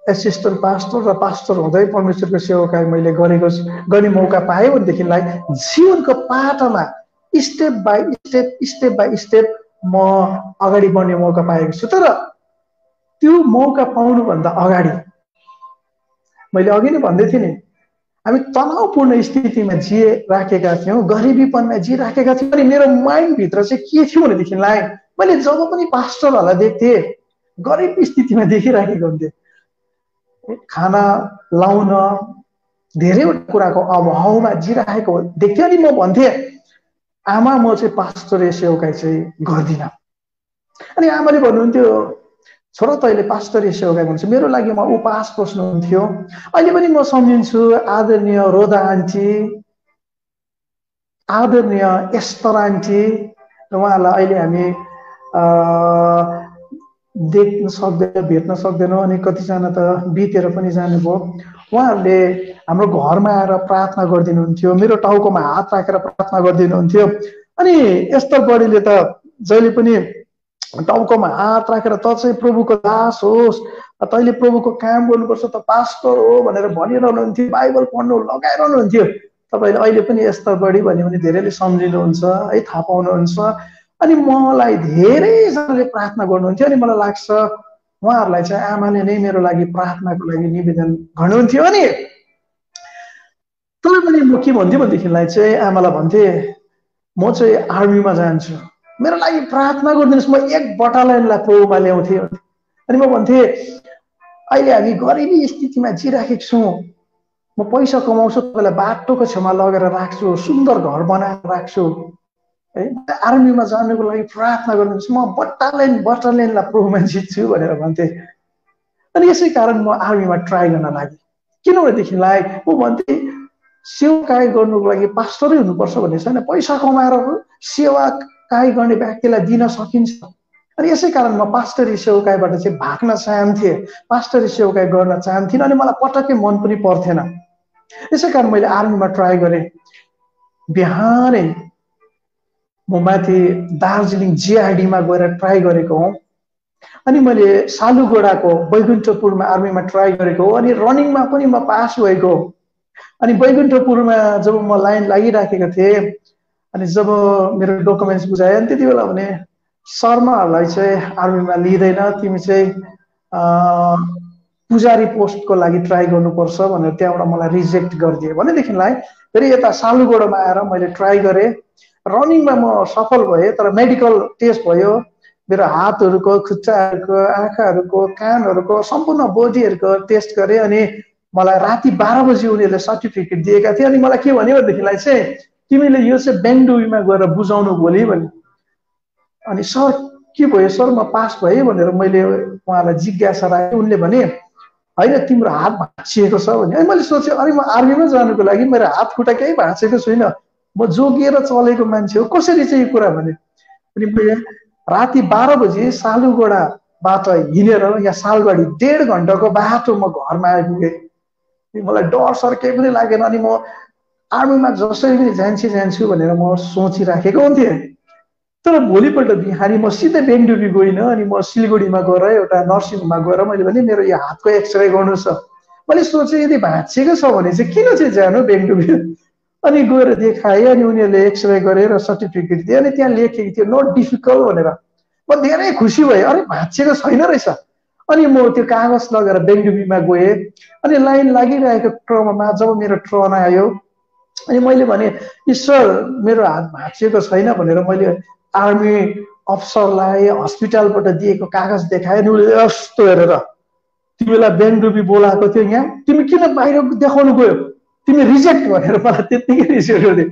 एसिस्टेन्ट पास्टर र पास्टर हुँदै परमेश्वरको सेवाकाई मैले गर्ने मौका पाएँ भनेदेखिलाई जीवनको पाटोमा स्टेप बाई स्टेप म अगाडि बढ्ने मौका पाएको छु। तर त्यो मौका पाउनुभन्दा अगाडि मैले अघि नै भन्दै थिएँ नि, हामी तनावपूर्ण स्थितिमा जिराखेका थियौँ, गरिबीपनमा जिराखेका थियौँ। अनि मेरो माइन्डभित्र चाहिँ के थियो भनेदेखिलाई मैले जब पनि पास्टरहरूलाई देख्थेँ गरिब स्थितिमा देखिराखेको हुन्थेँ, खाना लाउन धेरैवटा कुराको अभावमा जिराखेको देख्थेँ। अनि म भन्थेँ आमा म चाहिँ पास्टरीय सेवाकाई चाहिँ गर्दिनँ। अनि आमाले भन्नुहुन्थ्यो छोरा तैँले पास्टरीय सेवाकाई भन्छ, मेरो लागि म उपवास बस्नुहुन्थ्यो। अहिले पनि म सम्झिन्छु आदरणीय रोदा आन्टी, आदरणीय एस्तर आन्टी, उहाँहरूलाई अहिले हामी देख्न सक्दैन, भेट्न सक्दैनौँ, अनि कतिजना त बितेर पनि जानुभयो। उहाँहरूले हाम्रो घरमा आएर प्रार्थना गरिदिनुहुन्थ्यो, मेरो टाउकोमा हात राखेर प्रार्थना गरिदिनुहुन्थ्यो। अनि एस्तर बडीले त जहिले पनि टाउकोमा हात राखेर त चाहिँ प्रभुको दास होस्, तैँले प्रभुको काम गर्नुपर्छ, त पास्टर हो भनेर भनिरहनुहुन्थ्यो, बाइबल पढ्नु लगाइरहनुहुन्थ्यो। तपाईँले अहिले पनि एस्तर बडी भन्यो भने धेरैले सम्झिनुहुन्छ है, थाहा पाउनुहुन्छ। अनि मलाई धेरैजनाले प्रार्थना गर्नुहुन्थ्यो। अनि मलाई लाग्छ उहाँहरूलाई चाहिँ आमाले नै मेरो लागि प्रार्थनाको लागि निवेदन गर्नुहुन्थ्यो। अनि तर पनि म के भन्थेँ भनेदेखिलाई चाहिँ आमालाई भन्थेँ म चाहिँ आर्मीमा जान्छु, मेरो लागि प्रार्थना गरिदिनुहोस्, म एक बटालियनलाई प्रभुमा ल्याउँथेँ। अनि म भन्थेँ अहिले हामी गरिबी स्थितिमा जिराखेको छौँ, म पैसा कमाउँछु, तपाईँलाई बाटोको छेउमा लगेर राख्छु, सुन्दर घर बनाएर राख्छु है, आर्मीमा जानुको लागि प्रार्थना गर्नुहुन्छ, म बटालियनलाई प्रभुमा जित्छु भनेर भन्थेँ। अनि यसै कारण म आर्मीमा ट्राई गर्न लागेँ। किनभनेदेखिलाई म भन्थेँ सेवाकाई गर्नुको लागि पास्टरै हुनुपर्छ भन्ने छैन, पैसा कमाएर सेवाकाई गर्ने व्यक्तिलाई दिन सकिन्छ। अनि यसै कारण म पास्टरी सेवाकाईबाट चाहिँ भाग्न चाहन्थेँ, पास्टरी सेवाकाई गर्न चाहन्थिनँ। अनि मलाई पटक्कै मन पनि पर्थेन। यसै कारण मैले आर्मीमा ट्राई गरेँ। बिहानै म माथि दार्जिलिङ जिआरडीमा गएर ट्राई गरेको हुँ। अनि मैले सालुगोडाको बैकुण्ठपुरमा आर्मीमा ट्राई गरेको हो। अनि रनिङमा पनि म पास भएको। अनि बैकुण्ठपुरमा जब म लाइन लागिराखेको थिएँ, अनि जब मेरो डकुमेन्ट्स बुझाएँ, अनि त्यति बेला भने शर्माहरूलाई चाहिँ आर्मीमा लिँदैन, तिमी चाहिँ पुजारी पोस्टको लागि ट्राई गर्नुपर्छ भनेर त्यहाँबाट मलाई रिजेक्ट गरिदिए। भनेदेखिलाई फेरि यता सालुगोडामा आएर मैले ट्राई गरेँ, रनिङमा म सफल भएँ। तर मेडिकल टेस्ट भयो, मेरो हातहरूको, खुट्टाहरूको, आँखाहरूको, कानहरूको, सम्पूर्ण बोडीहरूको टेस्ट गरेँ। अनि मलाई राति 12 बजी उनीहरूले सर्टिफिकेट दिएका थिए। अनि मलाई के भन्यो भनेदेखिलाई चाहिँ तिमीले यो चाहिँ बेङडुबीमा गएर बुझाउनु भोलि भने। अनि सर के भयो सर, म पास भएँ भनेर मैले उहाँलाई जिज्ञासा राखेँ। उनले भने होइन तिम्रो हात भाँचिएको छ भने। अनि मैले सोचेँ अरे म आर्मीमा जानुको लागि मेरो हात खुट्टा केही भाँचेको छुइनँ, म जोगिएर चलेको मान्छे हो, कसरी चाहिँ यो कुरा भने। अनि मैले राति 12 बजी सालुगोडाबाट हिँडेर यहाँ सालबाडी 1.5 घन्टाको बाटो म घरमा आइपुगेँ। मलाई डर सर केही पनि लागेन। अनि म आर्मीमा जसरी पनि जान्छु भनेर म सोचिराखेको हुन्थेँ। तर भोलिपल्ट बिहानी म सिधै बेङडुबी गइनँ। अनि म सिलगढीमा गएर एउटा नर्सिङ होममा गएर मैले भने मेरो यो हातको एक्सरे गर्नु छ। मैले सोचेँ यदि भाँचिएको छ भने चाहिँ किन चाहिँ जानु बेङडुबी। अनि गएर देखाएँ। अनि उनीहरूले एक्सरे गरेर सर्टिफिकेट दिए। अनि त्यहाँ लेखेको थियो नोट डिफिकल्ट भनेर। म धेरै खुसी भएँ, अरे भाँचिएको छैन रहेछ। अनि म त्यो कागज लगेर बेङडुबीमा गएँ। अनि लाइन लागिरहेको क्रममा जब मेरो टर्न आयो, अनि मैले भने सर मेरो हात भाँचिएको छैन भनेर मैले आर्मी अफसरलाई हस्पिटलबाट दिएको कागज देखाएँ। अनि उसले यस्तो हेरेर तिमीलाई बेङडुबी बोलाएको थियो, यहाँ तिमी किन बाहिर देखाउनु गयो, तिमी रिजेक्ट भनेर मलाई त्यत्तिकै रिजेक्ट गरिदियो।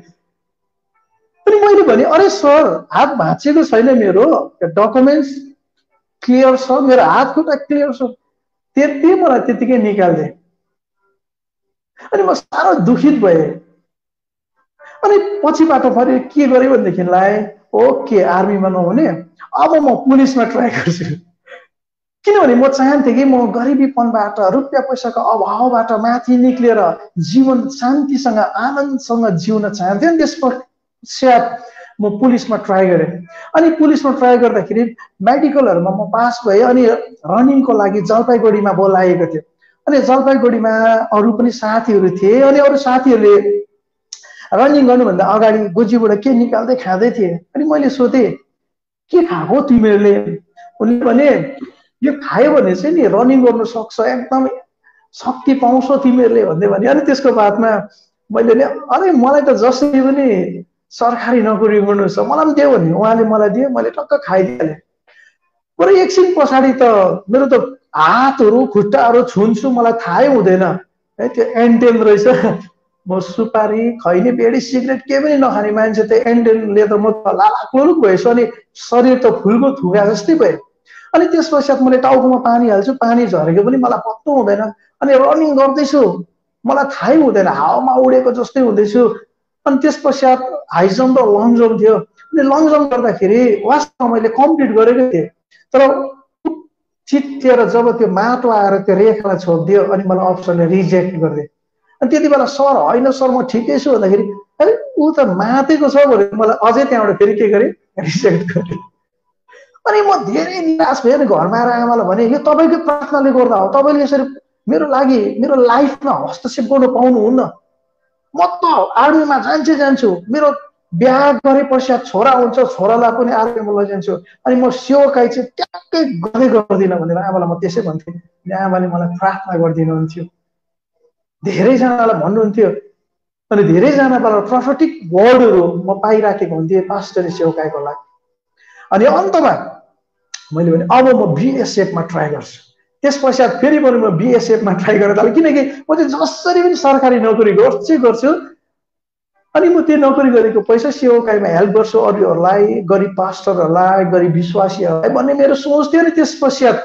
अनि मैले भने अरे सर हात भाँचिएको छैन, मेरो डकुमेन्ट्स क्लियर छ, मेरो हात खुट्टा क्लियर छ, त्यति मलाई त्यतिकै निकाल्दिए। अनि म साह्रो दुखित भएँ। अनि पछिबाट फेरि के गरेँ भनेदेखिलाई ओके आर्मीमा नहुने, अब म पुलिसमा ट्राई गर्छु। किनभने म चाहन्थेँ कि म गरिबीपनबाट रुपियाँ पैसाको अभावबाट माथि निक्लेर जीवन शान्तिसँग आनन्दसँग जिउन चाहन्थेँ। अनि त्यस पश्चात म पुलिसमा ट्राई गरेँ। अनि पुलिसमा ट्राई गर्दाखेरि मेडिकलहरूमा म पास भएँ। अनि रनिङको लागि जलपाइगुडीमा बोलाएको थियो। अनि जलपाइगुडीमा अरू पनि साथीहरू थिए। अनि अरू साथीहरूले रनिङ गर्नुभन्दा अगाडि गोजीबाट के निकाल्दै खाँदै थिए। अनि मैले सोधेँ के खाएको तिमीहरूले? उनले भने यो खायो भने चाहिँ नि रनिङ गर्न सक्छ, एकदम शक्ति पाउँछ तिमीहरूले भन्दै भने। अनि त्यसको बादमा मैले नि अरे मलाई त जसरी पनि सरकारी नोकरी गर्नु छ, मलाई पनि दियो भने उहाँले मलाई दियो, मैले टक्क खाइदिएँ। तर एकछिन पछाडि त मेरो त हातहरू खुट्टाहरू छुन्छु, मलाई थाहै हुँदैन है त्यो एन्टेल रहेछ। म सुपारी खैनी बेडी सिगरेट के पनि नखाने मान्छे त एन्डेलले त म त लालाक्लुलुक भएछु। अनि शरीर त फुलको थुगा जस्तै भयो। अनि त्यस पश्चात मैले टाउकोमा पानी हाल्छु, पानी झरेको पनि मलाई पत्तो हुँदैन। अनि रनिङ गर्दैछु, मलाई थाहै हुँदैन, हावामा उडेको जस्तै हुँदैछु। अनि त्यस पश्चात हाई जम्प र लङ जम्प थियो। अनि लङ जम्प गर्दाखेरि वास्तवमा मैले कम्प्लिट गरेको थिएँ, तर चित्तेर जब त्यो माटो आएर त्यो रेखालाई छोपिदियो अनि मलाई अप्सनले रिजेक्ट गरिदियो। अनि त्यति बेला सर होइन सर म ठिकै छु भन्दाखेरि अरे ऊ त मातेको छ भनेर मलाई अझै त्यहाँबाट फेरि के गरेँ, रिजेक्ट गरेँ। अनि म धेरै निराश भएँ। अनि घरमा आएर आमालाई भने यो तपाईँकै प्रार्थनाले गर्दा हो, तपाईँले यसरी मेरो लागि मेरो लाइफमा हस्तक्षेप गर्नु पाउनुहुन्न। म त आर्मीमा जान्छु, मेरो बिहा गरे पश्चात छोरा हुन्छ, छोरालाई पनि आर्मीमा लैजान्छु। अनि म सेवकाई चाहिँ ट्याक्कै गर्दिनँ भनेर आमालाई म त्यसै भन्थेँ। अनि आमाले मलाई प्रार्थना गरिदिनुहुन्थ्यो, धेरैजनालाई भन्नुहुन्थ्यो। अनि धेरैजनाबाट प्रोफेटिक वर्डहरू म पाइराखेको हुन्थेँ पास्टरी सेवकाईको लागि। अनि अन्तमा मैले भने अब म बिएसएफमा ट्राई गर्छु। त्यस पश्चात फेरि पनि म बिएसएफमा ट्राई गर्न थालेँ, किनकि म चाहिँ जसरी पनि सरकारी नोकरी गर्छु। अनि म त्यो नोकरी गरेको पैसा सेवकाईमा हेल्प गर्छु अरूहरूलाई, गरिब पास्टरहरूलाई, गरिब विश्वासीहरूलाई भन्ने मेरो सोच थियो। अनि त्यस पश्चात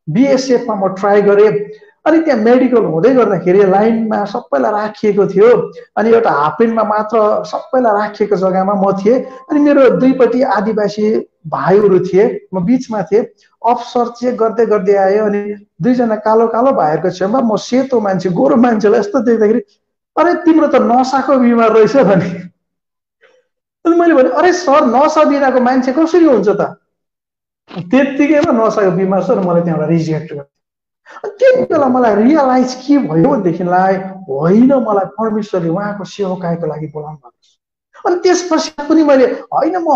बिएसएफमा म ट्राई गरेँ। अनि त्यहाँ मेडिकल हुँदै गर्दाखेरि लाइनमा सबैलाई राखिएको थियो। अनि एउटा हाफ प्यान्टमा मात्र सबैलाई राखिएको जग्गामा म थिएँ। अनि मेरो दुईपट्टि आदिवासी भाइहरू थिए, म बिचमा थिएँ। अफसर चेक गर्दै गर्दै आयो। अनि दुईजना कालो कालो भाइहरूको छेउमा म सेतो मान्छे, गोरो मान्छेलाई यस्तो देख्दाखेरि अरे तिम्रो त नसाको बिमार रहेछ भने। अनि मैले भने अरे सर नसा बिनाको मान्छे कसरी हुन्छ त? त्यत्तिकैमा नसाको बिमार छ र मलाई त्यहाँबाट रिजेक्ट गर्यो। अनि त्यति बेला मलाई रियलाइज के भयो भनेदेखिलाई होइन, मलाई परमेश्वरले उहाँको सेवकाईको लागि बोलाउनु भएको छ। अनि त्यस पश्चात पनि मैले होइन म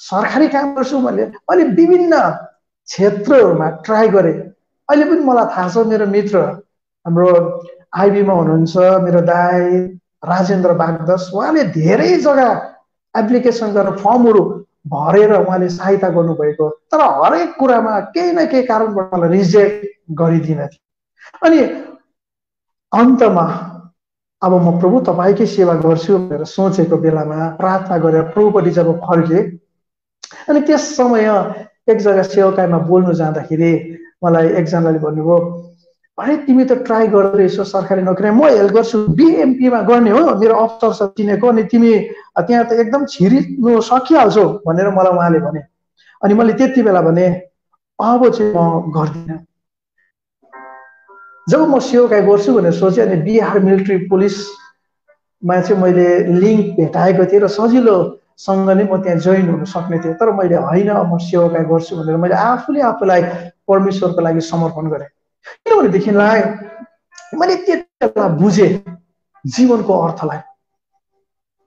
सरकारी काम गर्छु मैले अहिले विभिन्न क्षेत्रहरूमा ट्राई गरेँ। अहिले पनि मलाई थाहा छ मेरो मित्र हाम्रो आइबीमा हुनुहुन्छ मेरो दाइ राजेन्द्र बागदस, उहाँले धेरै जग्गा एप्लिकेसन गरेर फर्महरू भरेर उहाँले सहायता गर्नुभएको, तर हरेक कुरामा केही न केही कारणबाट मलाई रिजेक्ट गरिदिन थियो। अनि अन्तमा अब म प्रभु तपाईँकै सेवा गर्छु भनेर सोचेको बेलामा प्रार्थना गरेर प्रभुपट्टि जब फर्केँ, अनि त्यस समय एक जग्गा सेवकाईमा बोल्नु जाँदाखेरि मलाई एकजनाले भन्नुभयो अरे तिमी त ट्राई गर्दै रहेछौ सरकारी नोकरी, म हेल्प गर्छु, बिएमपीमा गर्ने हो, मेरो अफसर सब चिनेको, अनि तिमी त्यहाँ त एकदम छिरिनु सकिहाल्छौ भनेर मलाई उहाँले भने। अनि मैले त्यति बेला भने अब चाहिँ म गर्दिनँ। जब म सेवकाई गर्छु भनेर सोचेँ अनि बिहार मिलिट्री पुलिसमा चाहिँ मैले लिङ्क भेटाएको थिएँ र सजिलोसँग नै म त्यहाँ जोइन हुन सक्ने थिएँ। तर मैले होइन म सेवकाई गर्छु भनेर मैले आफूलाई परमेश्वरको लागि समर्पण गरेँ। किनभनेदेखिलाई मैले त्यति बेला बुझेँ जीवनको अर्थलाई।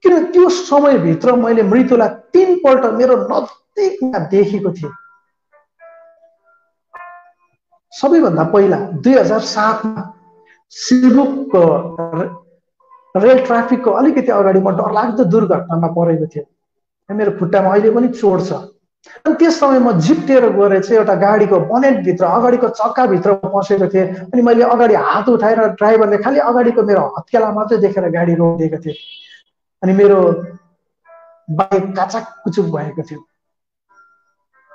किन त्यो समयभित्र मैले मृत्युलाई 3 पल्ट मेरो नजिकमा देखेको थिएँ। सबैभन्दा पहिला 2007मा सिलगुडीको रेल ट्राफिकको अलिकति अगाडि म डरलाग्दो दुर्घटनामा परेको थिएँ। मेरो खुट्टामा अहिले पनि चोट छ। अनि त्यस समय म जिप्टेर गएर चाहिँ एउटा गाडीको बनेटभित्र अगाडिको चक्काभित्र पसेको थिएँ। अनि मैले अगाडि हात उठाएर ड्राइभरले खालि अगाडिको मेरो हत्केला मात्रै देखेर गाडी रोकिदिएको थिएँ। अनि मेरो बाइक काचाक कुचुक भएको थियो।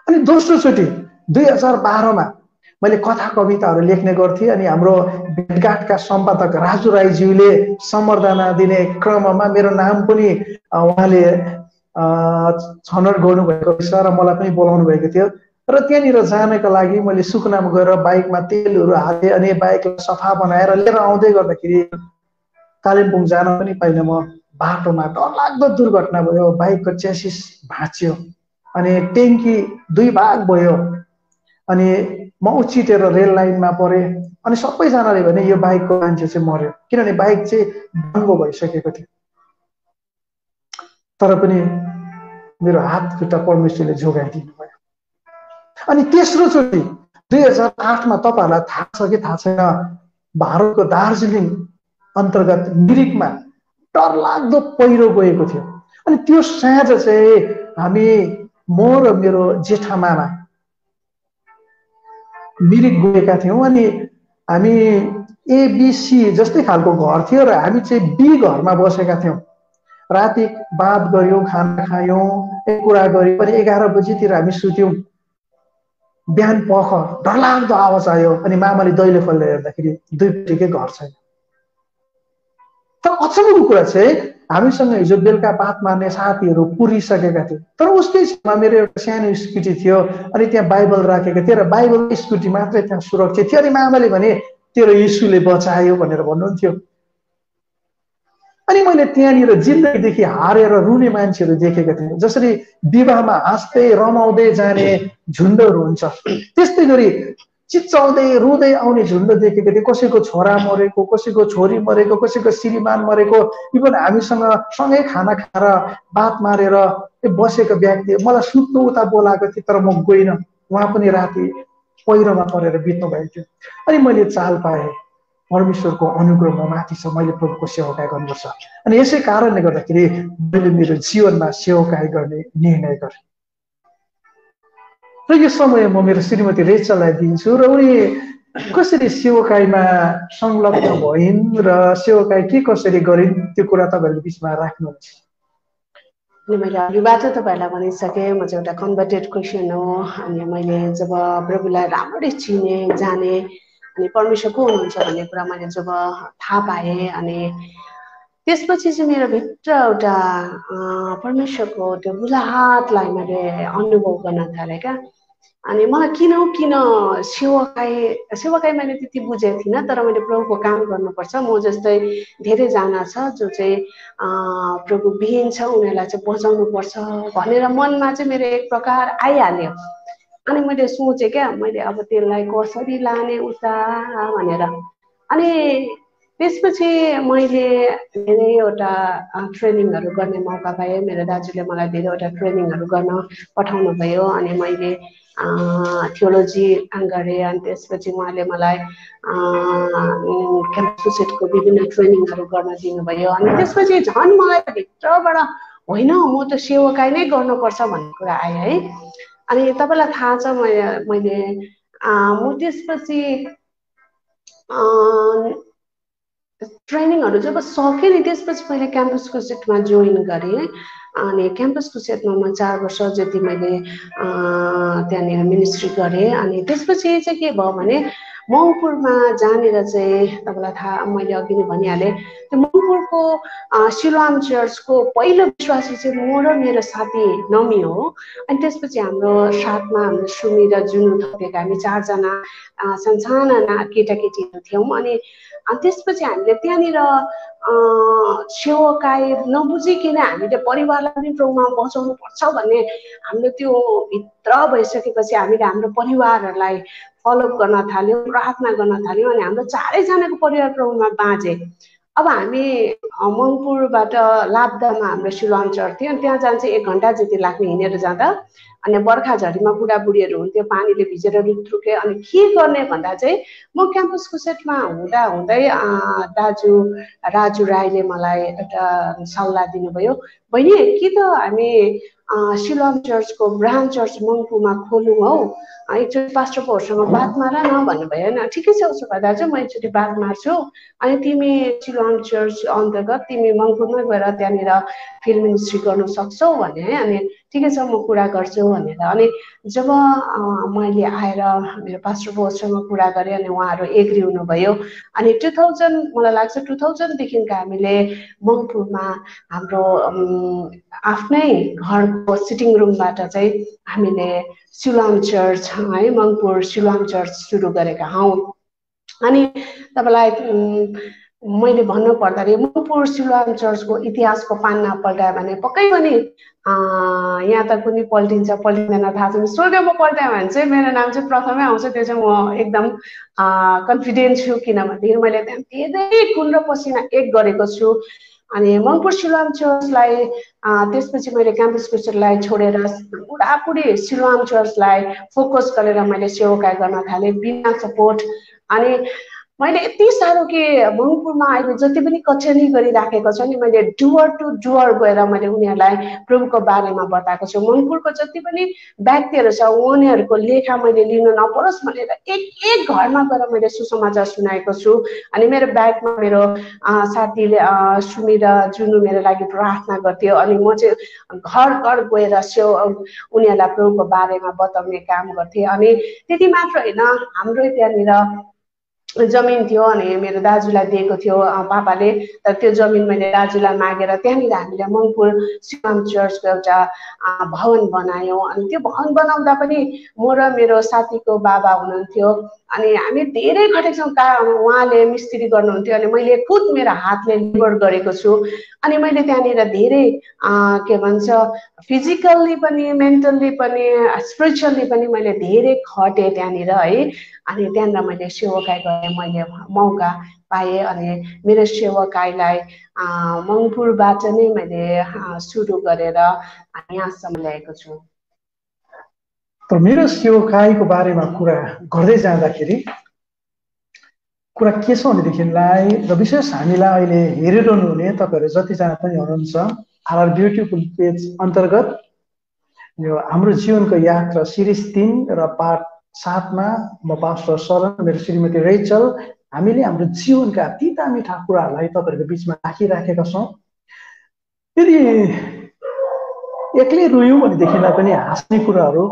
अनि दोस्रोचोटि 2012मा मैले कथा कविताहरू लेख्ने गर्थेँ। अनि हाम्रो भेटघाटका सम्पादक राजु राईज्यूले सम्बर्धना दिने क्रममा मेरो नाम पनि उहाँले छनौट गर्नुभएको छ र मलाई पनि बोलाउनु भएको थियो। र त्यहाँनिर जानका लागि मैले सुकुनामा गएर बाइकमा तेलहरू हालेँ अनि बाइकलाई सफा बनाएर लिएर आउँदै गर्दाखेरि कालिम्पोङ जान पनि पाइनँ। म बाटोमा डरलाग्दो दुर्घटना भयो, बाइकको च्यासिस भाँच्यो अनि ट्याङ्की 2 भाग भयो अनि म उछिटेर रेल लाइनमा परेँ अनि सबैजनाले भने यो बाइकको मान्छे चाहिँ मर्यो, किनभने बाइक चाहिँ डङ्गो भइसकेको थियो। तर पनि मेरो हात खुट्टा परमेश्वरले जोगाइदिनु भयो। अनि तेस्रोचोटि 2008मा तपाईँहरूलाई थाहा छ कि थाहा छैन, भारतको दार्जिलिङ अन्तर्गत मिरिकमा डरलाग्दो पहिरो गएको थियो। अनि त्यो साँझ चाहिँ हामी म र मेरो जेठामामा मिरिक गएका थियौँ अनि हामी एबिसी जस्तै खालको घर थियो र हामी चाहिँ बी घरमा बसेका थियौँ। राति बात गऱ्यौँ, खाना खायौँ, एक कुरा गऱ्यौँ, अनि 11 बजीतिर हामी सुत्यौँ। बिहान पख डरलाग्दो आवाज आयो अनि मामाले दैलो खोलेर हेर्दाखेरि 2 पेटीकै घर छैन। तर अचम्मको कुरा चाहिँ हामीसँग हिजो बेलुका बात मार्ने साथीहरू पुरिसकेका थिए, तर उसकै छेउमा मेरो एउटा सानो स्कुटी थियो अनि त्यहाँ बाइबल राखेको थियो र बाइबल स्कुटी मात्रै त्यहाँ सुरक्षित थियो। अनि मामाले भने तेरो यीशुले बचायो भनेर भन्नुहुन्थ्यो। अनि मैले त्यहाँनिर जिन्दगीदेखि हारेर रुने मान्छेहरू देखेका थिएँ। जसरी विवाहमा हाँस्दै रमाउँदै जाने झुन्डहरू हुन्छ, त्यस्तै गरी चिच्चाउँदै रुँदै आउने झुन्ड देखेको थिएँ। कसैको छोरा मरेको, कसैको छोरी मरेको, कसैको श्रीमान मरेको। इभन हामीसँग सँगै खाना खाएर बात मारेर बसेको व्यक्ति मलाई सुत्नु उता बोलाएको थिएँ, तर म गइनँ। उहाँ पनि राति पहिरोमा परेर बित्नु भएको थियो। अनि मैले चाल पाएँ परमेश्वरको अनुग्रह म माथि छ, मैले प्रभुको सेवकाई गर्नुपर्छ। अनि यसै कारणले गर्दाखेरि मैले मेरो जीवनमा सेवकाई गर्ने निर्णय गरेँ। र यो समय म मेरो श्रीमती रेचललाई दिन्छु र उनी कसरी सेवकाईमा संलग्न भइन् र सेवकाई के कसरी गरिन् त्यो कुरा तपाईँहरूले बिचमा राख्नुहुन्छ। अनि मैले अघिबाट तपाईँहरूलाई भनिसकेँ, म चाहिँ एउटा कन्भर्टेड क्रिस्चियन हो। अनि मैले जब प्रभुलाई राम्ररी चिने जाने अनि परमेश्वर को हुनुहुन्छ भन्ने कुरा मैले जब थाहा पाएँ अनि त्यसपछि चाहिँ मेरो भित्र एउटा परमेश्वरको त्यो बुलाहाटलाई मैले अनुभव गर्न थालेँ क्या। अनि मलाई किन सेवकाई मैले त्यति बुझेको थिइनँ, तर मैले प्रभुको काम गर्नुपर्छ। म जस्तै धेरैजना छ जो चाहिँ प्रभु विहीन छ, उनीहरूलाई चाहिँ बचाउनुपर्छ भनेर मनमा चाहिँ मेरो एक प्रकार आइहाल्यो। अनि मैले सोचेँ क्या, मैले अब त्यसलाई कसरी लाने उता भनेर। अनि त्यसपछि मैले धेरैवटा ट्रेनिङहरू गर्ने मौका पाएँ। मेरो दाजुले मलाई धेरैवटा ट्रेनिङहरू गर्न पठाउनु भयो अनि मैले थियोलोजी गरेँ। अनि त्यसपछि उहाँले मलाई क्याम्पस क्रुसेडको विभिन्न ट्रेनिङहरू गर्न दिनुभयो। अनि त्यसपछि झन् मलाई भित्रबाट होइन म त सेवकाई नै गर्नुपर्छ भन्ने कुरा आयो है। अनि तपाईँलाई थाहा छ मैले म त्यसपछि ट्रेनिङहरू जब सकेँ नि त्यसपछि मैले क्याम्पस क्रुसेडमा जोइन गरेँ। अनि क्याम्पस क्रुसेडमा म 4 वर्ष जति मैले त्यहाँनिर मिनिस्ट्री गरेँ। अनि त्यसपछि चाहिँ के भयो भने मङ्पुरमा जानेर चाहिँ तपाईँलाई थाहा, मैले अघि नै भनिहालेँ, त्यो मङ्पुरको सिलोआम चर्चको पहिलो विश्वासी चाहिँ म र मेरो साथी नमी हो। अनि त्यसपछि हाम्रो साथमा हाम्रो सुमी र जुनु थपेका हामी 4 जना सानसाना केटाकेटीहरू थियौँ। अनि त्यसपछि हामीले त्यहाँनिर सेवकाई नबुझिकन हामीले परिवारलाई पनि प्रभुमा बचाउनु पर्छ भन्ने हाम्रो त्यो भित्र भइसकेपछि हामीले हाम्रो परिवारहरूलाई फलोअप गर्न थाल्यौँ, प्रार्थना गर्न थाल्यौँ। अनि हाम्रो 4 जनाको परिवार प्रभुमा बाँझे। अब हामी मङ्पुरबाट लाब्दामा हाम्रो सिलोआम चर्च थियो। अनि त्यहाँ जान चाहिँ 1 घन्टा जति लाग्ने हिँडेर जाँदा। अनि बर्खा झरीमा बुढाबुढीहरू हुन्थ्यो, पानीले भिजेर रुखरुखे। अनि के गर्ने भन्दा चाहिँ म क्याम्पस क्रुसेडमा हुँदै दाजु राजु राईले मलाई एउटा सल्लाह दिनुभयो, बहिनी कि त हामी सिलोआम चर्चको ब्रान्च चर्च मङ्पुमा खोलौँ हौ, एकचोटि पास्टरकोहरूसँग बात मार न भन्नुभयो। होइन ठिकै छ उसो भए दाजु म एकचोटि बात मार्छु, अनि तिमी सिलोआम चर्च अन्तर्गत तिमी मङ्पुरमै गएर त्यहाँनिर फिल्ड मिनिस्ट्री गर्नु सक्छौ भने है। अनि ठिकै छ म कुरा गर्छु भनेर। अनि जब मैले आएर मेरो पास्टर बोससँग कुरा गरेँ अनि उहाँहरू एग्री हुनुभयो। अनि 2000 मलाई लाग्छ 2000 देखिको हामीले मङ्पुरमा हाम्रो आफ्नै घर हाम्रो सिटिङ रुमबाट चाहिँ हामीले सिलोआम चर्च है मङ्पुर सिलोआम चर्च सुरु गरेका हौँ। अनि तपाईँलाई मैले भन्नु पर्दाखेरि मङ्पुर सिलोआम चर्चको इतिहासको पान्ना पल्टायो भने पक्कै पनि यहाँ त कुनै पल्टिन्छ पल्टिँदैन थाहा छैन, स्वर्गमा पल्टायो भने चाहिँ मेरो नाम चाहिँ प्रथमै आउँछ। त्यो चाहिँ म एकदम कन्फिडेन्ट छु, किनभने मैले त्यहाँ धेरै खुन र पसिना एक गरेको छु। अनि मङ्पुर सिलोआम चर्चलाई त्यसपछि मैले क्याम्पस क्रिस्चियनलाई छोडेर बुढाबुढी सिलोआम चर्चलाई फोकस गरेर मैले सेवाकाय गर्न थालेँ बिना सपोर्ट। अनि मैले यति साह्रो कि मङ्पुरमा अहिले जति पनि कचेरी गरिराखेको छ नि, मैले डुवर टु डुवर गएर मैले उनीहरूलाई प्रभुको बारेमा बताएको छु। मङ्पुरको जति पनि व्यक्तिहरू छ उनीहरूको लेखा मैले लिनु नपरोस् भनेर एक घरमा गएर मैले सुसमाचार सुनाएको छु। अनि मेरो ब्यागमा मेरो साथीले सुमी र जुनु मेरो लागि प्रार्थना गर्थ्यो। अनि म चाहिँ घर घर गएर उनीहरूलाई प्रभुको बारेमा बताउने काम गर्थेँ। अनि त्यति मात्र होइन, हाम्रो त्यहाँनिर जमिन थियो अनि मेरो दाजुलाई दिएको थियो पापाले, तर त्यो जमिन मैले दाजुलाई मागेर त्यहाँनिर हामीले मङ्पुर सिलोआम चर्चको एउटा भवन बनायौँ। अनि त्यो भवन बनाउँदा पनि म र मेरो साथीको बाबा हुनुहुन्थ्यो अनि हामी धेरै खटेको छौँ। उहाँले मिस्त्री गर्नुहुन्थ्यो अनि मैले खुद मेरो हातले लेबर गरेको छु। अनि मैले त्यहाँनिर धेरै के भन्छ फिजिकल्ली पनि मेन्टल्ली पनि स्पिरिचुअल्ली पनि मैले धेरै खटेँ त्यहाँनिर है। अनि त्यहाँनिर मैले सेवाकाय गर्ने मैले मौका पाएँ। अनि मेरो सेवाकायलाई मङ्पुरबाट नै मैले सुरु गरेर यहाँसम्म ल्याएको छु। त मेरो सेवाकायको बारेमा कुरा गर्दै जाँदाखेरि कुरा के छ भनेदेखिलाई र विशेष हामीलाई अहिले हेरिरहनु हुने तपाईँहरू जतिजना पनि हुनुहुन्छ आवर ब्युटिफुल पेज अन्तर्गत यो हाम्रो जीवनको यात्रा सिरिज 3 र पार्ट 7 मा म पास्टर शरण मेरो श्रीमती रेचल हामीले हाम्रो जीवनका तिता मिठा कुराहरूलाई तपाईँहरूको बिचमा राखिराखेका छौँ। यदि एक्लै रोयौँ भनेदेखिलाई पनि हाँस्ने कुराहरू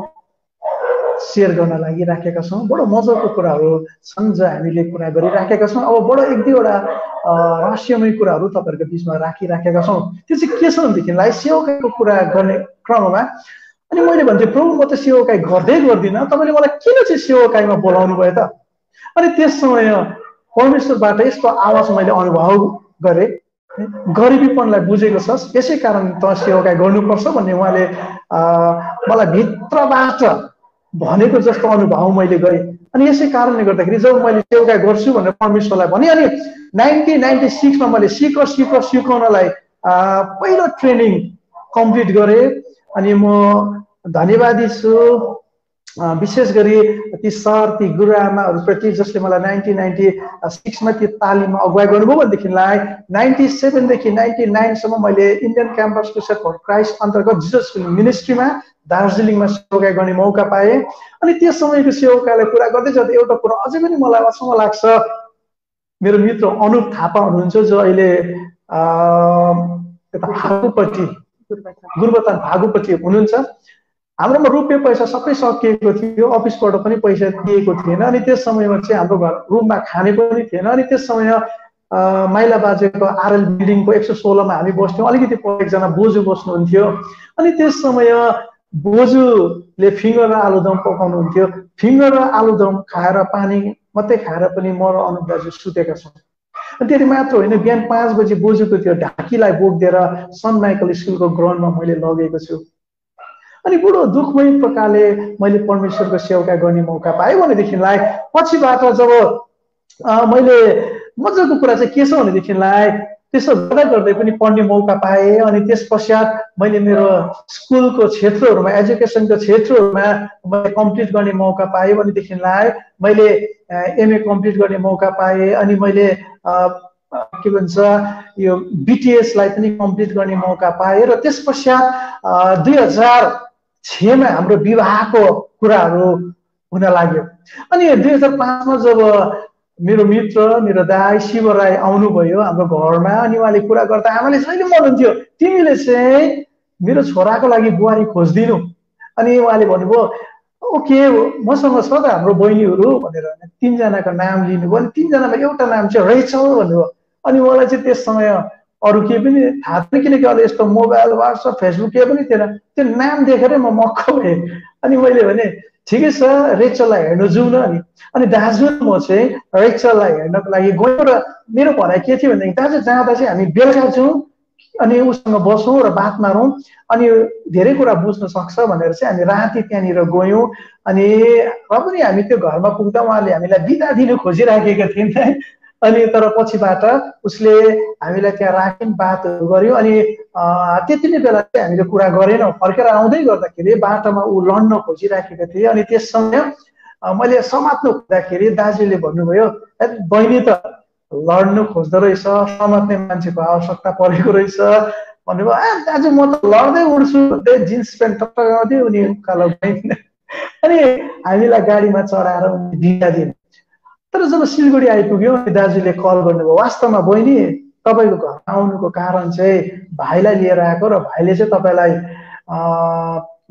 सेयर गर्न लागि राखेका छौँ। बडो मजाको कुराहरू छन् जो हामीले कुरा गरिराखेका छौँ। अब बडो एक दुईवटा रहस्यमय कुराहरू तपाईँहरूको बिचमा राखिराखेका छौँ। त्यो चाहिँ के छ भनेदेखिलाई सेवाकायको कुरा गर्ने क्रममा अनि मैले भन्थेँ प्रभु म त सेवाकाय गर्दै गर्दिनँ, तपाईँले मलाई किन चाहिँ सेवाकायमा बोलाउनु भयो त? अनि त्यस समय परमेश्वरबाट यस्तो आवाज मैले अनुभव गरेँ, गरिबीपनलाई बुझेको छस् यसै कारण त सेवाकाय गर्नुपर्छ भन्ने उहाँले मलाई भित्रबाट भनेको जस्तो अनुभव मैले गरेँ। अनि यसै कारणले गर्दाखेरि जब मैले सेवाकाय गर्छु भनेर परमेश्वरलाई भने अनि 1996 मा मैले सिकाउनलाई पहिलो ट्रेनिङ कम्प्लिट गरेँ। अनि म धन्यवादी छु विशेष गरी ती सर ती गुरुआमाहरूप्रति जसले मलाई 1996 मा त्यो तालिममा अगुवाई गर्नुभयो भनेदेखिलाई 97 देखि 99 सम्म मैले Indian campus Christian for Christ अन्तर्गत जिजस मिनिस्ट्रीमा दार्जिलिङमा सेवाकाय गर्ने मौका पाएँ। अनि त्यस समयको सेवाकायलाई कुरा गर्दै जाँदा एउटा कुरा अझै पनि मलाई अचम्म लाग्छ। मेरो मित्र अनुप थापा हुनुहुन्छ जो अहिले फागुपट्टि गुरुबथान फागुपट्टि हुनुहुन्छ। हाम्रोमा रुपियाँ पैसा सबै सकिएको थियो, अफिसबाट पनि पैसा दिएको थिएन। अनि त्यस समयमा चाहिँ हाम्रो घर रुममा खाने पनि थिएन। अनि त्यस समय माइला बाजेको आरएल बिल्डिङको 116 मा हामी बस्थ्यौँ। अलिकति एकजना बोजू बस्नुहुन्थ्यो। अनि त्यस समय बोजूले फिङ्गर र आलुदम पकाउनुहुन्थ्यो। फिङ्गर र आलुदम खाएर पानी मात्रै खाएर पनि म र अनुप दाजु सुतेका छौँ। अनि त्यति मात्र होइन, बिहान 5 बजी बोजूको त्यो ढाकीलाई बोकिदिएर सन माइकल स्कुलको ग्राउन्डमा मैले लगेको छु। अनि बुढो दुःखमय प्रकारले मैले परमेश्वरको सेवाकाय गर्ने मौका पाएँ भनेदेखिलाई पछिबाट जब मैले मजाको कुरा चाहिँ के छ भनेदेखिलाई त्यसो गर्दै गर्दै पनि पढ्ने मौका पाएँ। अनि त्यस पश्चात मैले मेरो स्कुलको क्षेत्रहरूमा एजुकेसनको क्षेत्रहरूमा मैले कम्प्लिट गर्ने मौका पाएँ भनेदेखिलाई मैले एमए कम्प्लिट गर्ने मौका पाएँ। अनि मैले के भन्छ यो बिटिएसलाई पनि कम्प्लिट गर्ने मौका पाएँ। र त्यस पश्चात 2006 मा हाम्रो विवाहको कुराहरू हुन लाग्यो। अनि 2005 मा जब मेरो मित्र मेरो दाइ शिव राई आउनुभयो हाम्रो घरमा अनि उहाँले कुरा गर्दा आमाले जहिले भन्नुहुन्थ्यो तिमीले चाहिँ मेरो छोराको लागि बुहारी खोजिदिनु। अनि उहाँले भन्नुभयो ओके मसँग छ त हाम्रो बहिनीहरू भनेर 3 जनाको नाम लिनुभयो। अनि 3 जनामा एउटा नाम चाहिँ रेचल भन्नुभयो। अनि मलाई चाहिँ त्यस समय अरू केही पनि थाहा थिएन, किनकि अहिले यस्तो मोबाइल व्हाट्सएप फेसबुक केही पनि थिएन। त्यो नाम देखेरै म मक्क भएँ। अनि मैले भने ठिकै छ, रेचललाई हेर्नु जाउँ न। अनि दाजु म चाहिँ रेचललाई हेर्नको लागि गयौँ र मेरो भनाइ के थियो भनेदेखि दाजु जाँदा चाहिँ हामी बेलुका जाउँ अनि उसँग बसौँ र बात मारौँ अनि धेरै कुरा बुझ्न सक्छ भनेर चाहिँ हामी राति त्यहाँनिर गयौँ। अनि र पनि हामी त्यो घरमा पुग्दा उहाँले हामीलाई बिदा दिनु खोजिराखेका थिएन। अनि तर पछिबाट उसले हामीलाई त्यहाँ राख्यौँ, बातहरू गऱ्यौँ। अनि त्यति नै बेला चाहिँ हामीले कुरा गरेनौँ। फर्केर आउँदै गर्दाखेरि बाटोमा ऊ लड्न खोजिराखेको थिए। अनि त्यस समय मैले समात्नु खोज्दाखेरि दाजुले भन्नुभयो, बहिनी त लड्नु खोज्दो रहेछ, समात्ने मान्छेको आवश्यकता परेको रहेछ भन्नुभयो। दाजु म त लड्दै उड्छु भन्दै जिन्स प्यान्ट टक्क उनी उकालो गइन्। अनि हामीलाई गाडीमा चढाएर उनी बिदा दिनु। तर जब सिलगढी आइपुग्यो अनि दाजुले कल गर्नुभयो, वास्तवमा बहिनी तपाईँको घरमा आउनुको कारण चाहिँ भाइलाई लिएर आएको र भाइले चाहिँ तपाईँलाई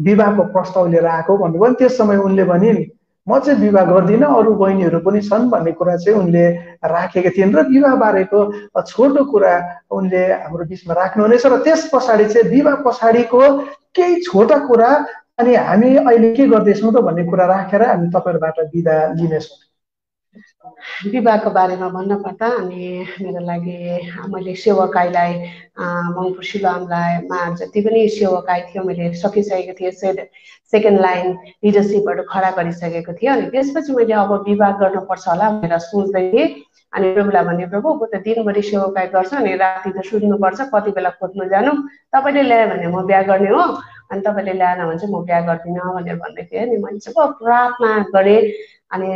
विवाहको प्रस्ताव लिएर आएको भन्नुभयो। अनि त्यस समय उनले भने म चाहिँ विवाह गर्दिनँ, अरू बहिनीहरू पनि छन् भन्ने कुरा चाहिँ उनले राखेका थिइन् र विवाह बारेको छोटो कुरा उनले हाम्रो बिचमा राख्नुहुनेछ। र त्यस पछाडि चाहिँ विवाह पछाडिको केही छोटा कुरा अनि हामी अहिले के गर्दैछौँ त भन्ने कुरा राखेर हामी तपाईँहरूबाट बिदा लिनेछौँ। विवाहको बारेमा भन्न पर्दा अनि मेरो लागि मैले सेवकाईलाई मङ्पू सिलोआमलाईमा जति पनि सेवकाई थियो मैले सकिसकेको थिएँ। सेकेन्ड लाइन लिडरसिपहरू खडा गरिसकेको थिएँ। अनि त्यसपछि मैले अब विवाह गर्नुपर्छ होला भनेर सोच्दै थिएँ। अनि प्रभुलाई भने, प्रभु म त दिनभरि सेवकाई गर्छु अनि राति त सुत्नुपर्छ, कति बेला खोज्नु जानु, तपाईँले ल्यायो भने म बिहा गर्ने हो, अनि तपाईँले ल्याएन भने चाहिँ म बिहा गर्दिनँ भनेर भन्दै थिएँ। अनि मैले जब प्रार्थना गरेँ अनि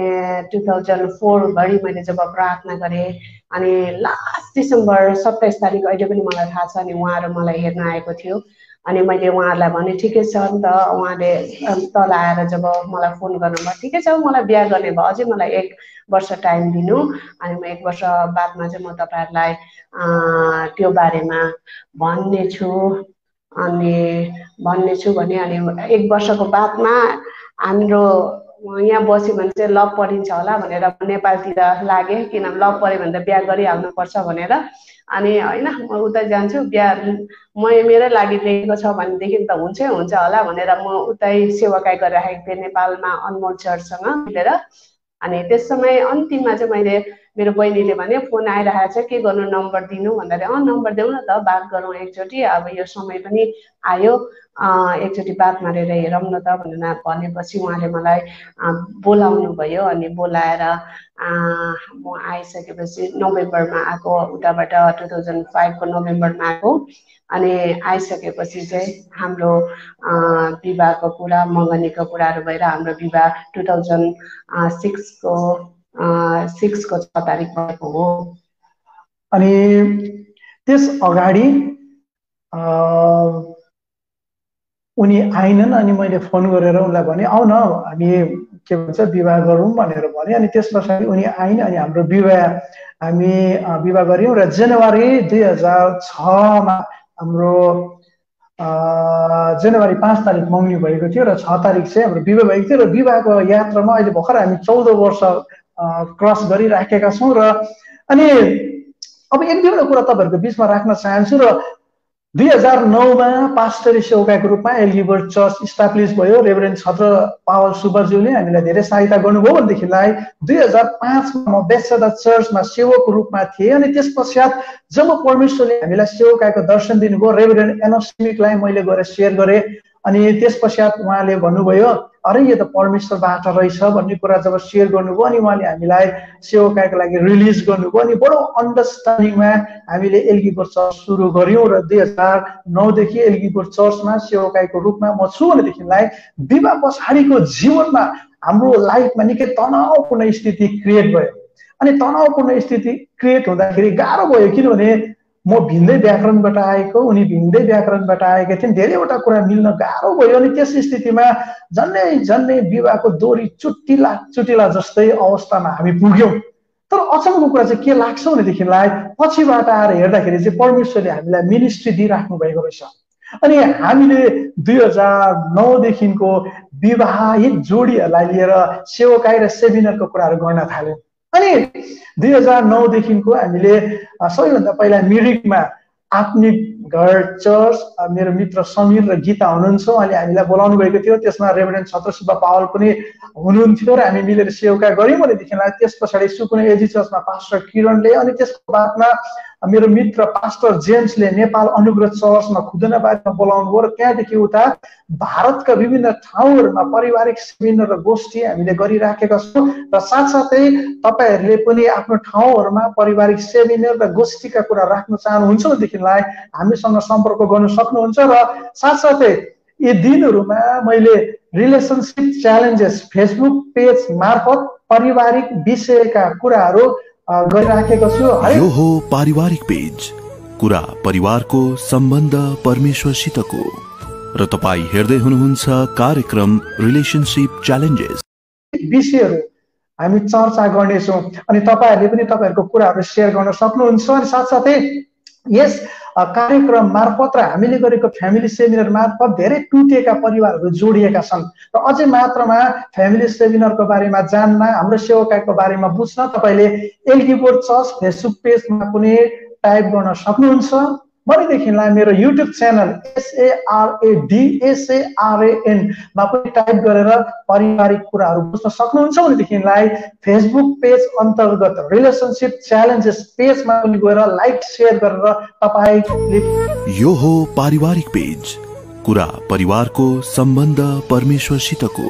2004 भरि मैले जब प्रार्थना गरेँ अनि लास्ट डिसेम्बर 27 तारिक अहिले पनि मलाई थाहा छ। अनि उहाँहरू मलाई हेर्न आएको थियो। अनि मैले उहाँहरूलाई भने ठिकै छ नि त। उहाँले तल आएर जब मलाई फोन गर्नुभयो, ठिकै छ मलाई बिहा गर्ने भयो, अझै मलाई 1 वर्ष टाइम दिनु, अनि म 1 वर्ष बादमा चाहिँ म तपाईँहरूलाई त्यो बारेमा भन्ने छु भने अनि 1 वर्षको बादमा हाम्रो यहाँ बस्यो भने चाहिँ लभ परिन्छ होला भनेर नेपालतिर लागे, किन लभ पऱ्यो भने त बिहा गरिहाल्नुपर्छ भनेर। अनि होइन म उता जान्छु, बिहा मेरै लागि दिएको छ भनेदेखि त हुन्छ होला भनेर म उतै सेवाकाई गरिराखेको थिएँ नेपालमा अनमोल चर्चसँग मिलेर। अनि त्यस समय अन्तिममा चाहिँ मैले मेरो बहिनीले भने फोन आइरहेको छ, के गर्नु, नम्बर दिनु भन्दाखेरि नम्बर देऊ न त, बात गरौँ एकचोटि, अब यो समय पनि आयो, एकचोटि बात मारेर हेरौँ न त भनेपछि उहाँले मलाई बोलाउनु भयो। अनि बोलाएर म आइसकेपछि नोभेम्बरमा आएको, उताबाट 2005 को नोभेम्बरमा आएको। अनि आइसकेपछि चाहिँ हाम्रो विवाहको कुरा, मगनीको कुराहरू भएर हाम्रो विवाह 2006 को 6 तारिक भएको हो। अनि त्यस अगाडि उनी आइनन्। अनि मैले फोन गरेर उनलाई भने आउ न हामी के भन्छ विवाह गरौँ भनेर भने। अनि त्यस पछाडि उनी आइन्। अनि हाम्रो हामी विवाह गऱ्यौँ र जनवरी 2006 मा हाम्रो जनवरी 5 तारिक मङ्गनी भएको थियो र 6 तारिक चाहिँ हाम्रो विवाह भएको थियो। र विवाहको यात्रामा अहिले भर्खर हामी 14 वर्ष क्रस गरिराखेका छौँ। र अनि अब एक दुईवटा कुरा तपाईँहरूको बिचमा राख्न चाहन्छु। र 2009 मा पास्टरी सेवकाईको रूपमा एल्गिबर्ट चर्च इस्टाब्लिस भयो। रेभरेन्ड छत्र पावल सुब्बाज्यूले हामीलाई धेरै सहायता गर्नुभयो। भनेदेखिलाई 2005 मा म बेथसेदा चर्चमा सेवकको रूपमा थिएँ। अनि त्यस पश्चात जब परमेश्वरले हामीलाई सेवकाईको दर्शन दिनुभयो, रेभरेन्ड एनोस्मिकलाई मैले गएर सेयर गरेँ। अनि त्यस पश्चात उहाँले भन्नुभयो, अरे यो त परमेश्वरबाट रहेछ भन्ने कुरा जब सेयर गर्नुभयो, अनि उहाँले हामीलाई सेवकाईको लागि रिलिज गर्नुभयो। अनि बडो अन्डरस्ट्यान्डिङमा हामीले एल्गिबर्ट चर्च सुरु गऱ्यौँ। र 2009 देखि एल्गिबर्ट चर्चमा सेवकाईको रूपमा म छु। भनेदेखिलाई विवाह पछाडिको जीवनमा हाम्रो लाइफमा निकै तनावपूर्ण स्थिति क्रिएट भयो। अनि तनावपूर्ण स्थिति क्रिएट हुँदाखेरि गाह्रो भयो, किनभने म भिन्दै व्याकरणबाट आएको, उनी भिन्दै व्याकरणबाट आएका थिइन्, धेरैवटा कुरा मिल्न गाह्रो भयो। अनि त्यस स्थितिमा झन्नै विवाहको दोरी चुटिला जस्तै अवस्थामा हामी पुग्यौँ। तर अचम्मको कुरा चाहिँ के लाग्छ भनेदेखिलाई पछिबाट आएर हेर्दाखेरि चाहिँ परमेश्वरले हामीलाई मिनिस्ट्री दिइराख्नु भएको रहेछ। अनि हामीले 2009 देखिको विवाहित जोडीहरूलाई लिएर सेवकाई र सेमिनारको कुराहरू गर्न थाल्यौँ। अनि 2009 देखिको हामीले सबैभन्दा पहिला मिरिकमा आफ्निक घर चर्च, मेरो मित्र समीर र गीता हुनुहुन्छ, उहाँले हामीलाई बोलाउनु भएको थियो। त्यसमा रेभरेन्ड छत्रशिव पावल पनि हुनुहुन्थ्यो र हामी मिलेर सेवका गऱ्यौँ। भनेदेखिलाई त्यस पछाडि सुकुना एजी चर्चमा पास्टर किरणले, अनि त्यसको बादमा मेरो मित्र पास्टर जेम्सले नेपाल अनुग्रह चर्चमा खुदनाबारीमा बोलाउनु भयो र त्यहाँदेखि उता भारतका विभिन्न ठाउँहरूमा पारिवारिक सेमिनार र गोष्ठी हामीले गरिराखेका छौँ। र साथसाथै तपाईँहरूले पनि आफ्नो ठाउँहरूमा पारिवारिक सेमिनार र गोष्ठीका कुरा राख्न चाहनुहुन्छ भनेदेखिलाई हामीसँग सम्पर्क गर्न सक्नुहुन्छ। र साथसाथै यी दिनहरूमा मैले रिलेसनसिप च्यालेन्जेस फेसबुक पेज मार्फत पारिवारिक विषयका कुराहरू गरिराखेको छु। यो हो पारिवारिक पेज, कुरा परिवारको सम्बन्ध परमेश्वरसितको, र तपाईँ हेर्दै हुनुहुन्छ कार्यक्रम रिलेसनसिप च्यालेन्जेस। विषयहरू हामी चर्चा गर्नेछौँ अनि तपाईँहरूले पनि तपाईँहरूको कुराहरू सेयर गर्न सक्नुहुन्छ। अनि साथसाथै यस कार्यक्रम मार्फत र हामीले गरेको फ्यामिली सेमिनार मार्फत धेरै टुटेका परिवारहरू जोडिएका छन्। र अझै मात्रामा फ्यामिली सेमिनारको बारेमा जान्न, हाम्रो सेवकाको बारेमा बुझ्न तपाईँले एलगीबोर्ड चर्च फेसबुक पेजमा पनि टाइप गर्न सक्नुहुन्छ। भनेदेखिलाई मेरो युट्युब च्यानल SARADSARAN मा पनि टाइप गरेर पारिवारिक कुराहरू बुझ्न सक्नुहुन्छ। भनेदेखिलाई फेसबुक पेज अन्तर्गत रिलेसनसिप च्यालेन्जेस पेजमा पनि गएर लाइक सेयर गरेर तपाईँले यो हो पारिवारिक पेज, कुरा परिवारको सम्बन्ध परमेश्वरसितको,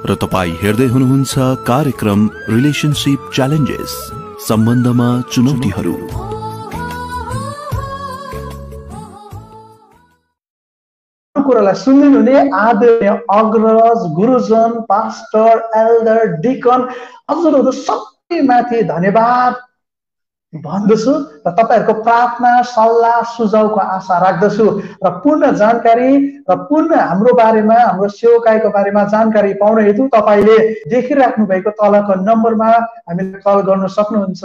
र तपाईँ हेर्दै हुनुहुन्छ कार्यक्रम रिलेसनसिप च्यालेन्जेस, सम्बन्धमा चुनौतीहरू। कुरालाई सुन्नुहुने आदरणीय अग्रज, गुरुजन, पास्टर, एल्डर, डिकन हजुरहरू सबैमाथि धन्यवाद भन्दछु र तपाईँहरूको प्रार्थना सल्लाह सुझावको आशा राख्दछु। र पूर्ण जानकारी र पूर्ण हाम्रो बारेमा, हाम्रो सेवकाईको बारेमा जानकारी पाउन हेतु तपाईँले देखिराख्नु भएको तलको नम्बरमा हामीलाई कल गर्न सक्नुहुन्छ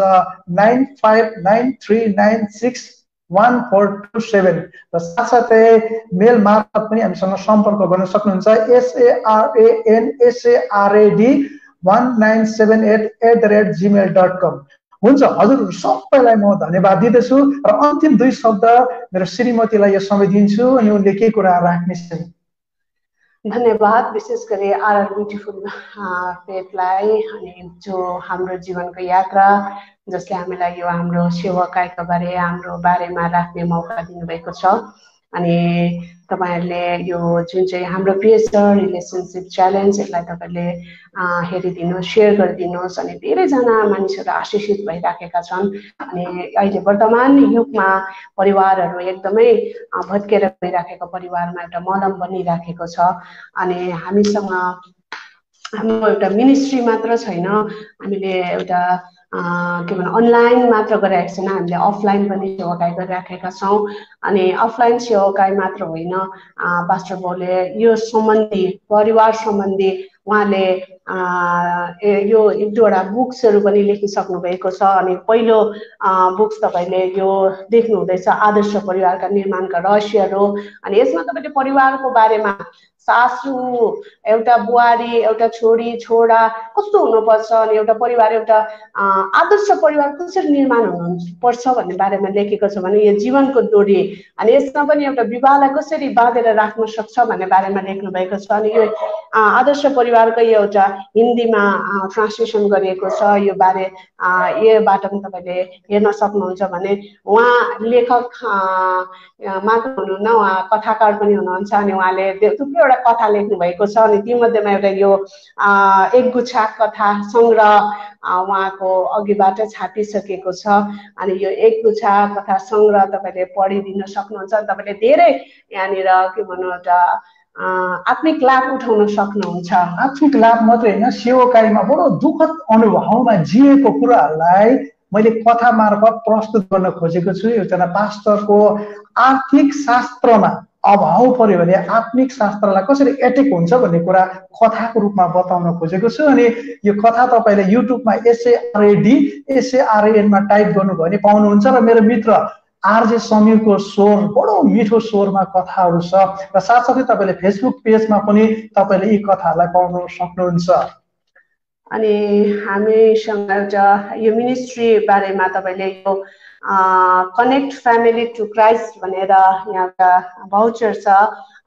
9593961427 र साथसाथै मेल मार्फत पनि हामीसँग सम्पर्क गर्न सक्नुहुन्छ SARANSARAD1978@gmail.com। हुन्छ, हजुरहरू सबैलाई म धन्यवाद दिँदछु र अन्तिम दुई शब्द मेरो श्रीमतीलाई यो समय दिन्छु अनि उनले के कुरा राख्नेछन्। धन्यवाद विशेष गरी आरआर ब्युटिफुल पेजलाई, अनि जो हाम्रो जीवनको यात्रा जसले हामीलाई यो हाम्रो सेवकाईको बारे, हाम्रो बारेमा राख्ने मौका दिनुभएको छ। अनि तपाईँहरूले यो जुन चाहिँ हाम्रो पेज छ रिलेसनसिप च्यालेन्ज, यसलाई तपाईँहरूले हेरिदिनुहोस्, सेयर गरिदिनुहोस्। अनि धेरैजना मानिसहरू आशिषित भइराखेका छन्। अनि अहिले वर्तमान युगमा परिवारहरू एकदमै भत्केर गइराखेको परिवारमा एउटा मलम बनिराखेको छ। अनि हामीसँग हाम्रो एउटा मिनिस्ट्री मात्र छैन, हामीले एउटा के भनौँ अनलाइन मात्र गरिरहेको छैन, हामीले अफलाइन पनि सेवाकाई गरिराखेका छौँ। अनि अफलाइन सेवाकाई मात्र होइन, पास्टर बाउले यो सम्बन्धी परिवार सम्बन्धी उहाँले यो एक दुईवटा बुक्सहरू पनि लेखिसक्नु भएको छ। अनि पहिलो बुक्स तपाईँले यो देख्नुहुँदैछ आदर्श परिवारका निर्माणका रहस्यहरू। अनि यसमा तपाईँले परिवारको बारेमा सासू, एउटा बुहारी, एउटा छोरी, छोरा कस्तो हुनुपर्छ, अनि एउटा परिवार, एउटा आदर्श परिवार कसरी निर्माण हुनुपर्छ भन्ने बारेमा लेखेको छ भने यो जीवनको डोरी। अनि यसमा पनि एउटा विवाहलाई कसरी बाँधेर राख्न सक्छ भन्ने बारेमा लेख्नु भएको छ। अनि यो आदर्श परिवारको एउटा हिन्दीमा ट्रान्सलेसन गरिएको छ। यो बारे योबाट पनि तपाईँले हेर्न सक्नुहुन्छ भने उहाँ लेखक मात्र हुनुहुन्न, उहाँ कथाकार पनि हुनुहुन्छ। अनि उहाँले थुप्रै कथा लेख्नु भएको छ। अनि तीमध्येमा एउटा यो एक गुच्छा कथा सङ्ग्रह उहाँको अघिबाट छापिसकेको छ। अनि यो एक गुच्छा कथा सङ्ग्रह तपाईँले पढिदिन सक्नुहुन्छ। तपाईँले धेरै यहाँनिर के भनौँ एउटा आत्मिक लाभ उठाउन सक्नुहुन्छ। आत्मिक लाभ मात्रै होइन, सेवाकाईमा बडो दुःखद अनुभवमा जिएको कुराहरूलाई मैले कथा मार्फत प्रस्तुत गर्न खोजेको छु। एउटा पास्टरको आर्थिक शास्त्रमा अभाव पर्यो भने आत्मिक शास्त्रलाई कसरी एटेक हुन्छ भन्ने कुरा कथाको रूपमा बताउन खोजेको छु। अनि यो कथा तपाईँले युट्युबमा SARAD SARAN मा टाइप गर्नुभयो भने पाउनुहुन्छ। र मेरो मित्र आरजे समीरको स्वर, बडो मिठो स्वरमा कथाहरू छ। र साथसाथै तपाईँले फेसबुक पेजमा पनि तपाईँले यी कथाहरूलाई पाउन सक्नुहुन्छ। अनि हामीसँग एउटा यो मिनिस्ट्री बारेमा तपाईँले यो कनेक्ट फ्यामिली टु क्राइस्ट भनेर यहाँका भाउचर छ।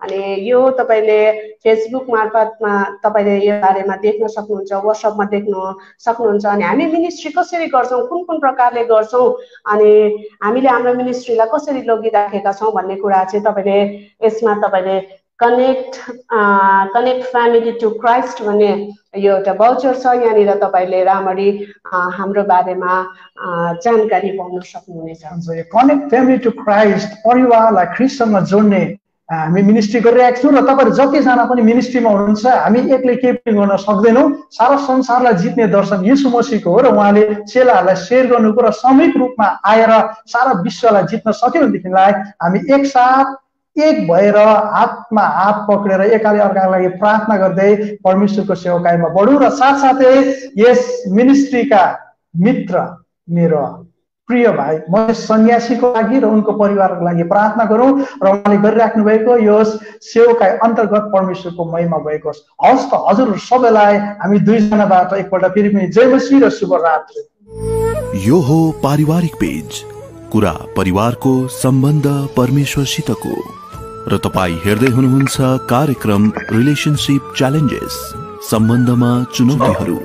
अनि यो तपाईँले फेसबुक मार्फतमा तपाईँले यो बारेमा देख्न सक्नुहुन्छ, व्हाट्सएपमा देख्न सक्नुहुन्छ। अनि हामी मिनिस्ट्री कसरी गर्छौँ, कुन कुन प्रकारले गर्छौँ, अनि हामीले हाम्रो मिनिस्ट्रीलाई कसरी लगिराखेका छौँ भन्ने कुरा चाहिँ तपाईँले यसमा तपाईँले कनेक्ट फ्यामिली टु क्राइस्ट भन्ने यो एउटा भाउचर छ। यहाँनिर तपाईँले राम्ररी हाम्रो बारेमा जानकारी पाउन सक्नुहुनेछ। कनेक्ट फ्यामिली टु क्राइस्ट, परिवारलाई ख्रिस्टसँग जोड्ने हामी मिनिस्ट्री गरिरहेका छौँ। र तपाईँहरू जतिजना पनि मिनिस्ट्रीमा हुनुहुन्छ, हामी एक्लै केही पनि गर्न सक्दैनौँ। सारा संसारलाई जित्ने दर्शन यीशु मसीहको हो र उहाँले चेलाहरूलाई सेयर गर्नुको र सामूहिक रूपमा आएर सारा विश्वलाई जित्न सक्यो भनेदेखिलाई हामी एकसाथ एक भएर हातमा हात पक्रेर एकाले अर्काको लागि प्रार्थना गर्दै परमेश्वरको सेवाकाईमा बढौँ र साथसाथै यस मिनिस्ट्रीका मित्र मेरो प्रिय भाइ महेश सन्यासीको लागि र उनको परिवारको लागि प्रार्थना गरौँ र उहाँले गरिराख्नु भएको यो सेवाकाई अन्तर्गत परमेश्वरको महिमा भएको होस्। हवस् त हजुर सबैलाई हामी दुईजनाबाट एकपल्ट फेरि पनि जय मसीह र शुभरात्री। यो हो पारिवारिक पेज, कुरा परिवारको सम्बन्ध परमेश्वरसितको र तपाईँ हेर्दै हुनुहुन्छ कार्यक्रम रिलेशनशिप च्यालेन्जेस, सम्बन्धमा चुनौतीहरू।